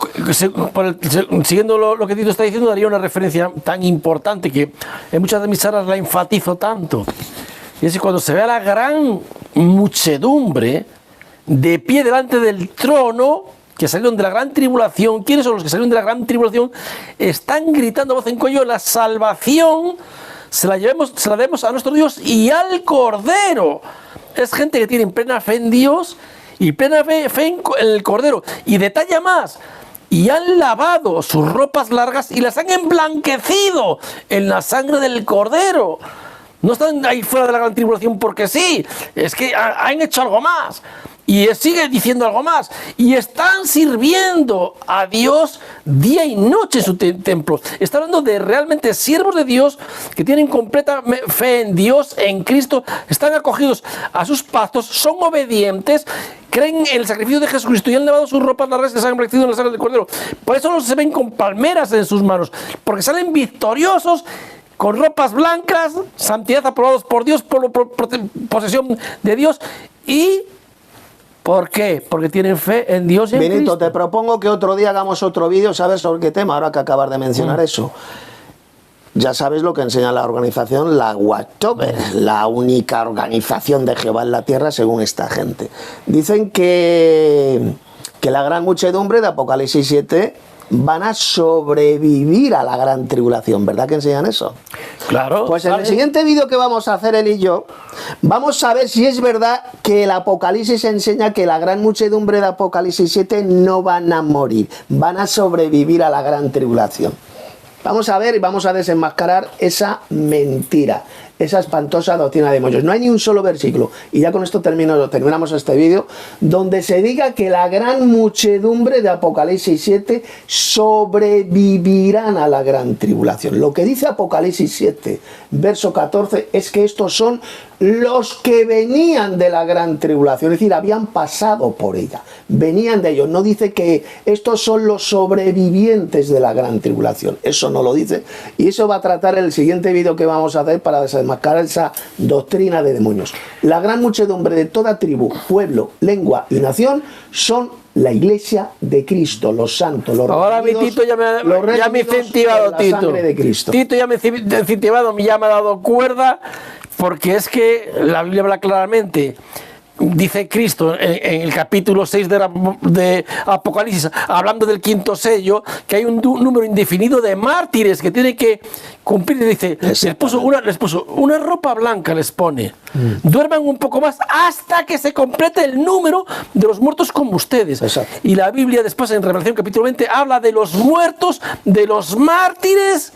siguiendo lo que Tito está diciendo, daría una referencia tan importante que en muchas de mis charlas la enfatizo tanto. Y es que cuando se ve a la gran muchedumbre de pie delante del trono, que salieron de la gran tribulación, ¿quiénes son los que salieron de la gran tribulación? Están gritando a voz en cuello: la salvación se la debemos a nuestro Dios y al Cordero. Es gente que tiene plena fe en Dios y plena fe en el Cordero. Y detalla más: y han lavado sus ropas largas y las han emblanquecido en la sangre del Cordero. No están ahí fuera de la gran tribulación porque sí, es que han hecho algo más. Y sigue diciendo algo más. Y están sirviendo a Dios día y noche en su templo. Está hablando de realmente siervos de Dios que tienen completa fe en Dios, en Cristo. Están acogidos a sus pactos, son obedientes, creen en el sacrificio de Jesucristo y han lavado sus ropas largas que se han emblanquecido en la sangre del Cordero. Por eso no se ven con palmeras en sus manos, porque salen victoriosos, con ropas blancas, santidad, aprobados por Dios, por posesión de Dios. Y ¿por qué? Porque tienen fe en Dios y en Benito, Cristo. te propongo que otro día hagamos otro vídeo, ¿sabes sobre qué tema? Ahora que acabas de mencionar eso. Ya sabes lo que enseña la organización, la Watchtower, la única organización de Jehová en la tierra según esta gente. Dicen que la gran muchedumbre de Apocalipsis 7 van a sobrevivir a la gran tribulación, ¿verdad que enseñan eso? Claro. Pues en el siguiente vídeo que vamos a hacer él y yo, vamos a ver si es verdad que el Apocalipsis enseña que la gran muchedumbre de Apocalipsis 7 no van a morir, van a sobrevivir a la gran tribulación. Vamos a ver y vamos a desenmascarar esa mentira, esa espantosa doctrina de demonios. No hay ni un solo versículo, y ya con esto terminamos este vídeo, donde se diga que la gran muchedumbre de Apocalipsis 7 sobrevivirán a la gran tribulación. Lo que dice Apocalipsis 7, verso 14, es que estos son los que venían de la gran tribulación, es decir, habían pasado por ella, venían de ellos. No dice que estos son los sobrevivientes de la gran tribulación, eso no lo dice, y eso va a tratar el siguiente vídeo que vamos a hacer para desenmascarar esa doctrina de demonios. La gran muchedumbre de toda tribu, pueblo, lengua y nación son la iglesia de Cristo, los santos, los ahora mi Tito ya me ha incentivado, Tito ya me ha incentivado, ya me ha dado cuerda, porque es que la Biblia habla claramente. Dice Cristo en el capítulo 6 de Apocalipsis, hablando del quinto sello, que hay un número indefinido de mártires que tienen que cumplir. Dice, les puso una ropa blanca, les pone. Duerman un poco más hasta que se complete el número de los muertos como ustedes. Exacto. Y la Biblia después en Revelación capítulo 20 habla de los muertos, de los mártires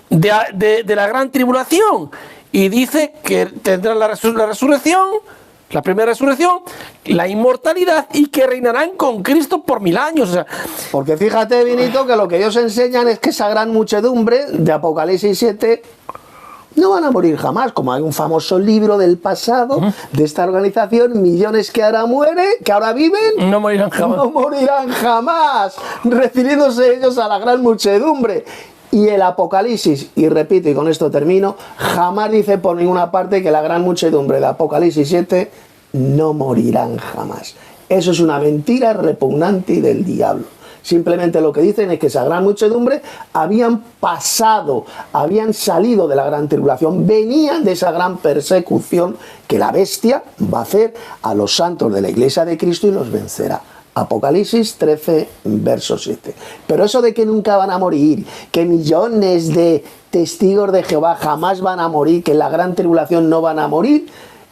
de la gran tribulación. Y dice que tendrán la resurrección, la primera resurrección, la inmortalidad, y que reinarán con Cristo por 1000 años. O sea, porque fíjate, Vinito, que lo que ellos enseñan es que esa gran muchedumbre de Apocalipsis 7 no van a morir jamás, como hay un famoso libro del pasado de esta organización, millones que ahora viven, no morirán jamás. No morirán jamás, refiriéndose ellos a la gran muchedumbre. Y el Apocalipsis, y repito y con esto termino, jamás dice por ninguna parte que la gran muchedumbre de Apocalipsis 7 no morirán jamás. Eso es una mentira repugnante y del diablo. Simplemente lo que dicen es que esa gran muchedumbre habían pasado, habían salido de la gran tribulación, venían de esa gran persecución que la bestia va a hacer a los santos de la iglesia de Cristo y los vencerá. Apocalipsis 13, verso 7. Pero eso de que nunca van a morir, que millones de testigos de Jehová jamás van a morir, que en la gran tribulación no van a morir,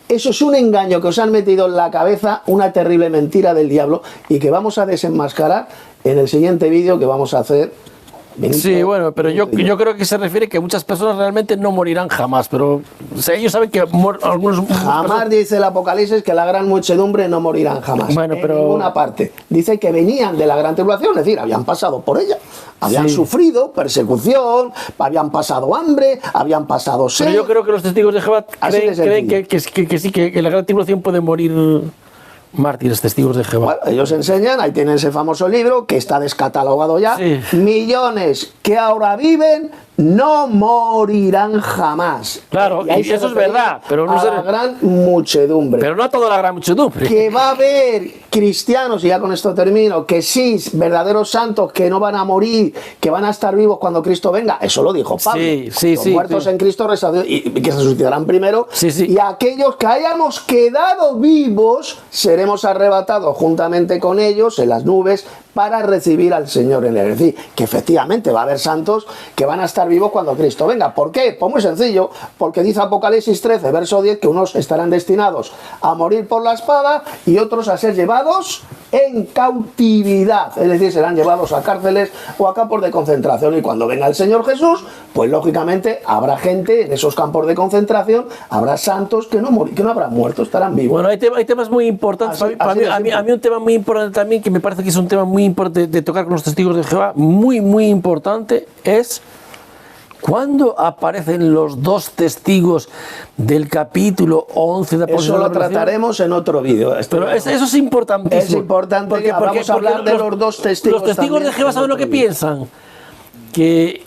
eso es un engaño que os han metido en la cabeza, una terrible mentira del diablo y que vamos a desenmascarar en el siguiente vídeo que vamos a hacer. Sí, bueno, pero yo creo que se refiere que muchas personas realmente no morirán jamás, pero o sea, ellos saben que algunos... Jamás dice el Apocalipsis que la gran muchedumbre no morirán jamás, bueno, pero... en ninguna parte. Dice que venían de la gran tribulación, es decir, habían pasado por ella, habían sufrido persecución, habían pasado hambre, habían pasado sed. Pero yo creo que los testigos de Jehová creen que sí, que en la gran tribulación pueden morir mártires, testigos de Jehová. Bueno, ellos enseñan, ahí tienen ese famoso libro que está descatalogado ya, millones que ahora viven no morirán jamás. Claro, y eso es verdad, pero no a la gran muchedumbre. Pero no a toda la gran muchedumbre. Que va a haber cristianos, y ya con esto termino, que sí, verdaderos santos, que no van a morir, que van a estar vivos cuando Cristo venga. Eso lo dijo Pablo. Los muertos en Cristo y que se resucitarán primero. Y aquellos que hayamos quedado vivos, seremos arrebatados juntamente con ellos en las nubes para recibir al Señor en él. Es decir, que efectivamente va a haber santos que van a estar vivos cuando Cristo venga. ¿Por qué? Pues muy sencillo, porque dice Apocalipsis 13, verso 10, que unos estarán destinados a morir por la espada y otros a ser llevados en cautividad, es decir, serán llevados a cárceles o a campos de concentración, y cuando venga el Señor Jesús, pues lógicamente habrá gente en esos campos de concentración, habrá santos que no habrán muerto, estarán vivos. Bueno, hay temas muy importantes. A mí un tema muy importante también, que me parece que es un tema muy importante de tocar con los testigos de Jehová, muy importante, es ¿cuándo aparecen los dos testigos del capítulo 11 de Apocalipsis? Eso lo trataremos en otro vídeo. Pero eso es importantísimo. Es importante porque vamos a hablar de los dos testigos. Los testigos de Jehová, ¿saben lo que piensan? Que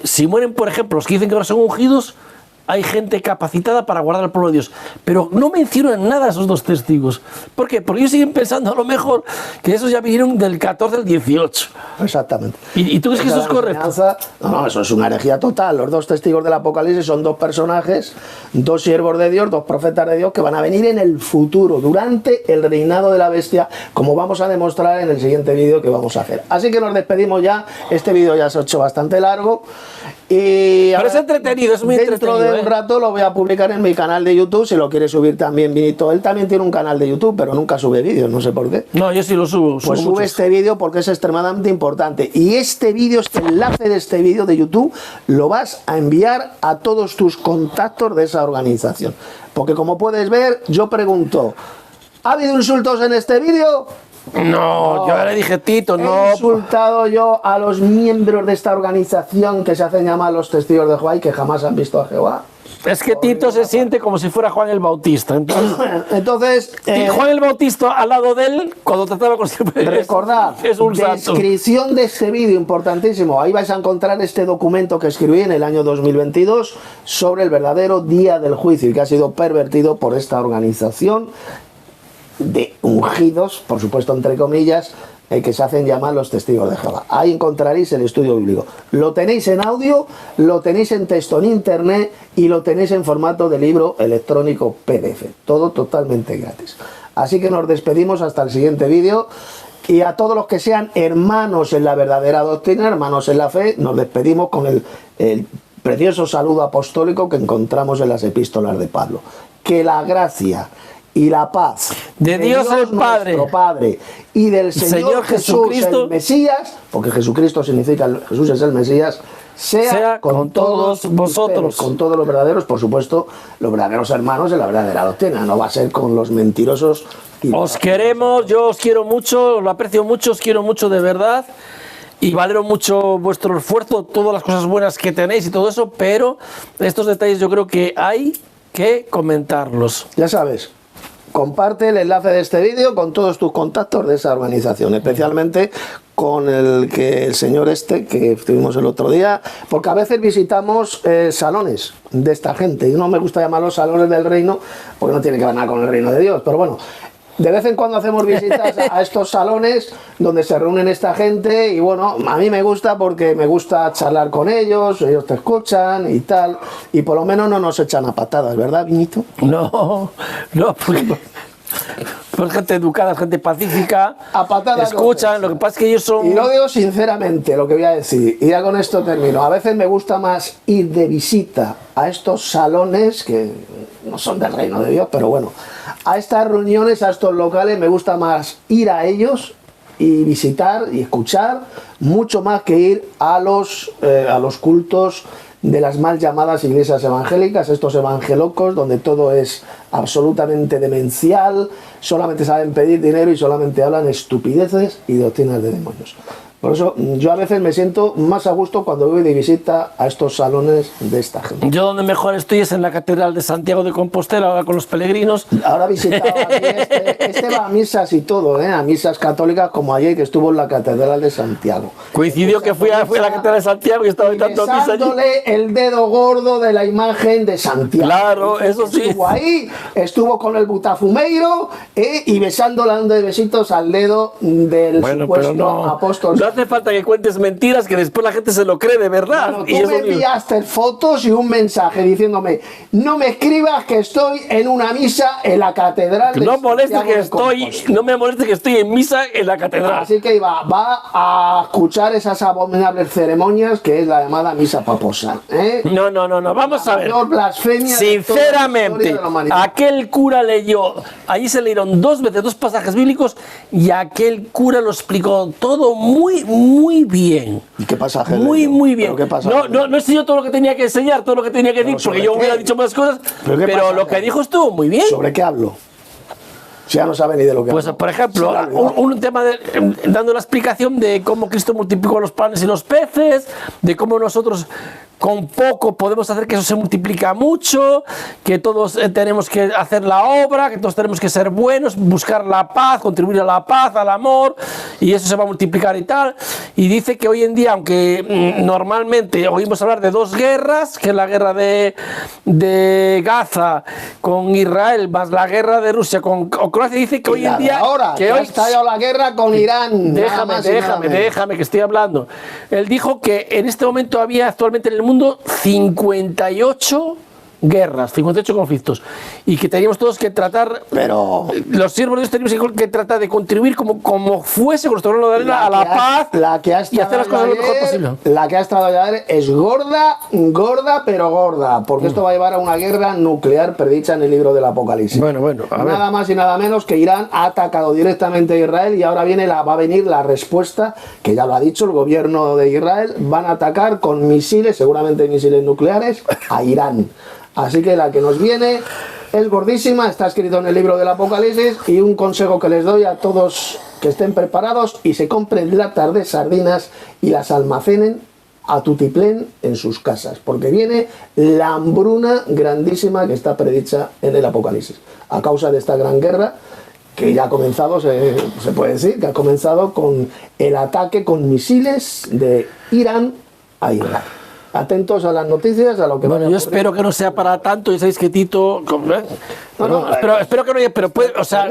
si mueren, por ejemplo, los que dicen que ahora son ungidos, hay gente capacitada para guardar al pueblo de Dios. Pero no mencionan nada a esos dos testigos. ¿Por qué? Porque ellos siguen pensando a lo mejor que esos ya vinieron del 14 al 18. Exactamente. ¿Y tú crees que eso es correcto? No, eso es una herejía total. Los dos testigos del Apocalipsis son dos personajes, dos siervos de Dios, dos profetas de Dios que van a venir en el futuro, durante el reinado de la bestia, como vamos a demostrar en el siguiente vídeo que vamos a hacer. Así que nos despedimos ya. Este vídeo ya se ha hecho bastante largo. Pero es entretenido, es muy entretenido. Dentro de un rato lo voy a publicar en mi canal de YouTube, si lo quiere subir también Vinito. Él también tiene un canal de YouTube, pero nunca sube vídeos, no sé por qué. No, yo sí lo subo. Pues sube este vídeo porque es extremadamente importante. Y este vídeo, este enlace de este vídeo de YouTube, lo vas a enviar a todos tus contactos de esa organización. Porque como puedes ver, yo pregunto, ¿ha habido insultos en este vídeo? No, yo le dije, Tito, no. He insultado yo a los miembros de esta organización que se hacen llamar los testigos de Jehová y que jamás han visto a Jehová. Es que Tito se siente como si fuera Juan el Bautista. Entonces Juan el Bautista al lado de él, cuando trataba con... Recordad, es un santo. Descripción de este vídeo importantísimo. Ahí vais a encontrar este documento que escribí en el año 2022 sobre el verdadero día del juicio y que ha sido pervertido por esta organización de ungidos, por supuesto entre comillas, que se hacen llamar los testigos de Jehová. Ahí encontraréis el estudio bíblico. Lo tenéis en audio, lo tenéis en texto en internet y lo tenéis en formato de libro electrónico PDF. Todo totalmente gratis. Así que nos despedimos hasta el siguiente vídeo. Y a todos los que sean hermanos en la verdadera doctrina, hermanos en la fe, nos despedimos con el precioso saludo apostólico que encontramos en las epístolas de Pablo. Que la gracia y la paz de Dios el Padre, nuestro Padre, y del Señor Jesucristo, el Mesías, porque Jesucristo significa, Jesús es el Mesías, sea con todos vosotros, con todos los verdaderos, por supuesto, los verdaderos hermanos de la verdadera doctrina. No va a ser con los mentirosos. Os queremos, yo os quiero mucho, lo aprecio mucho, os quiero mucho de verdad. Y valoro mucho vuestro esfuerzo, todas las cosas buenas que tenéis y todo eso, pero estos detalles yo creo que hay que comentarlos. Ya sabes, comparte el enlace de este vídeo con todos tus contactos de esa organización, especialmente con el señor que estuvimos el otro día, porque a veces visitamos salones de esta gente, y no me gusta llamarlos salones del reino, porque no tiene que ver nada con el reino de Dios, pero bueno, de vez en cuando hacemos visitas a estos salones donde se reúnen esta gente, y bueno, a mí me gusta porque me gusta charlar con ellos te escuchan y tal, y por lo menos no nos echan a patadas, ¿verdad, Viñito? No, porque gente educada, gente pacífica, a patadas escuchan, lo que pasa es que ellos son... Y lo digo sinceramente, lo que voy a decir, y ya con esto termino, a veces me gusta más ir de visita a estos salones, que no son del reino de Dios, pero bueno, a estas reuniones, a estos locales, me gusta más ir a ellos y visitar y escuchar, mucho más que ir a los cultos de las mal llamadas iglesias evangélicas, estos evangelocos, donde todo es absolutamente demencial, solamente saben pedir dinero y solamente hablan estupideces y doctrinas de demonios. Por eso yo a veces me siento más a gusto cuando voy de visita a estos salones de esta gente. Yo donde mejor estoy es en la Catedral de Santiago de Compostela, ahora con los peregrinos. Ahora visitaba aquí, este va a misas y todo, a misas católicas, como ayer que estuvo en la Catedral de Santiago. Coincidió que fui a la Catedral de Santiago y estaba dando misa allí. El dedo gordo de la imagen de Santiago. Claro, eso sí. Estuvo ahí, estuvo con el butafumeiro y besándole, dando besitos al dedo del supuesto apóstol. No hace falta que cuentes mentiras, que después la gente se lo cree de verdad. Bueno, tú me enviaste fotos y un mensaje diciéndome: no me escribas que estoy en una misa en la catedral de no me moleste que estoy en misa en la catedral. Así que va a escuchar esas abominables ceremonias que es la llamada misa paposa, No, vamos a ver. Sinceramente, aquel cura leyó, allí se leyeron 2 veces 2 pasajes bíblicos y aquel cura lo explicó todo muy bien. ¿Y qué pasaje? Muy bien. No enseñó todo lo que tenía que enseñar, todo lo que tenía que decir, porque yo hubiera dicho más cosas, pero lo que dijo estuvo muy bien. ¿Sobre qué hablo? Si ya no sabe ni de lo que pues, hablo. Por ejemplo, un tema dando la explicación de cómo Cristo multiplicó los panes y los peces, de cómo nosotros con poco podemos hacer que eso se multiplica mucho, que todos tenemos que hacer la obra, que todos tenemos que ser buenos, buscar la paz, contribuir a la paz, al amor, y eso se va a multiplicar y tal. Y dice que hoy en día, aunque normalmente oímos hablar de 2 guerras, que es la guerra de Gaza con Israel, más la guerra de Rusia con Croacia, dice que hoy en día... Ahora, que hoy ha estallado la guerra con Irán. Déjame, que estoy hablando. Él dijo que en este momento había actualmente en el mundo 58 guerras, 58 conflictos, y que teníamos todos que tratar, pero los siervos de Dios teníamos que tratar de contribuir como fuese con nuestro grano de arena a la paz y hacer las cosas lo mejor posible. La que ha estado ayer es gorda, pero gorda, porque esto va a llevar a una guerra nuclear predicha en el libro del Apocalipsis. Bueno, nada más y nada menos que Irán ha atacado directamente a Israel y ahora va a venir la respuesta, que ya lo ha dicho el gobierno de Israel, van a atacar con misiles, seguramente misiles nucleares, a Irán. Así que la que nos viene es gordísima, está escrito en el libro del Apocalipsis, y un consejo que les doy a todos que estén preparados y se compren latas de sardinas y las almacenen a tutiplén en sus casas, porque viene la hambruna grandísima que está predicha en el Apocalipsis, a causa de esta gran guerra que ya ha comenzado, se puede decir, que ha comenzado con el ataque con misiles de Irán a Irak. Atentos a las noticias, a lo que... Bueno, yo espero que no sea para tanto, y sabéis que Tito... espero que no, pero puede, o sea...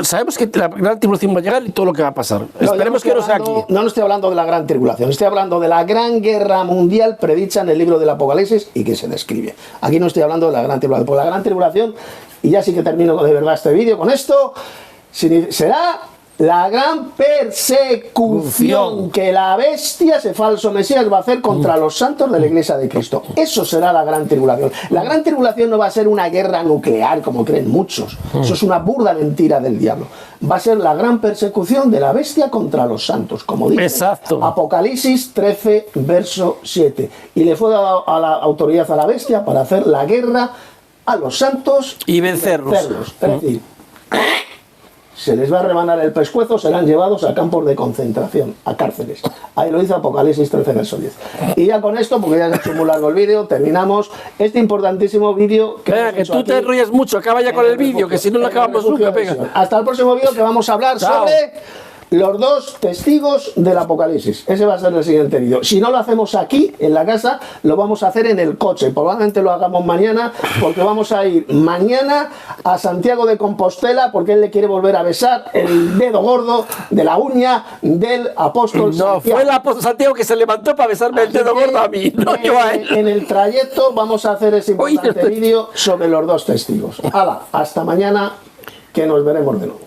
sabemos que la gran tribulación va a llegar y todo lo que va a pasar. Esperemos que no sea aquí. No estoy hablando de la gran tribulación, estoy hablando de la gran guerra mundial predicha en el libro del Apocalipsis y que se describe. Aquí no estoy hablando de la gran tribulación, porque la gran tribulación, y ya sí que termino de verdad este vídeo con esto, será la gran persecución que la bestia, ese falso Mesías, va a hacer contra los santos de la Iglesia de Cristo. Eso será la gran tribulación. La gran tribulación no va a ser una guerra nuclear, como creen muchos. Eso es una burda mentira del diablo. Va a ser la gran persecución de la bestia contra los santos, como dice Apocalipsis 13, verso 7. Y le fue dado a la autoridad a la bestia para hacer la guerra a los santos y vencerlos. Es decir, se les va a rebanar el pescuezo, serán llevados a campos de concentración, a cárceles. Ahí lo dice Apocalipsis 13, verso 10. Y ya con esto, porque ya se ha hecho muy largo el vídeo, terminamos este importantísimo vídeo. Que tú te ríes mucho, acaba ya con el vídeo, que si no lo acabamos nunca. Hasta el próximo vídeo, que vamos a hablar sobre los dos testigos del Apocalipsis. Ese va a ser el siguiente vídeo. Si no lo hacemos aquí, en la casa, lo vamos a hacer en el coche. Probablemente lo hagamos mañana, porque vamos a ir mañana a Santiago de Compostela, porque él le quiere volver a besar el dedo gordo de la uña del apóstol Santiago. No, fue el apóstol Santiago que se levantó para besarme el dedo gordo a mí, no yo a él. En el trayecto vamos a hacer ese importante vídeo sobre los dos testigos. ¡Hala! Hasta mañana, que nos veremos de nuevo.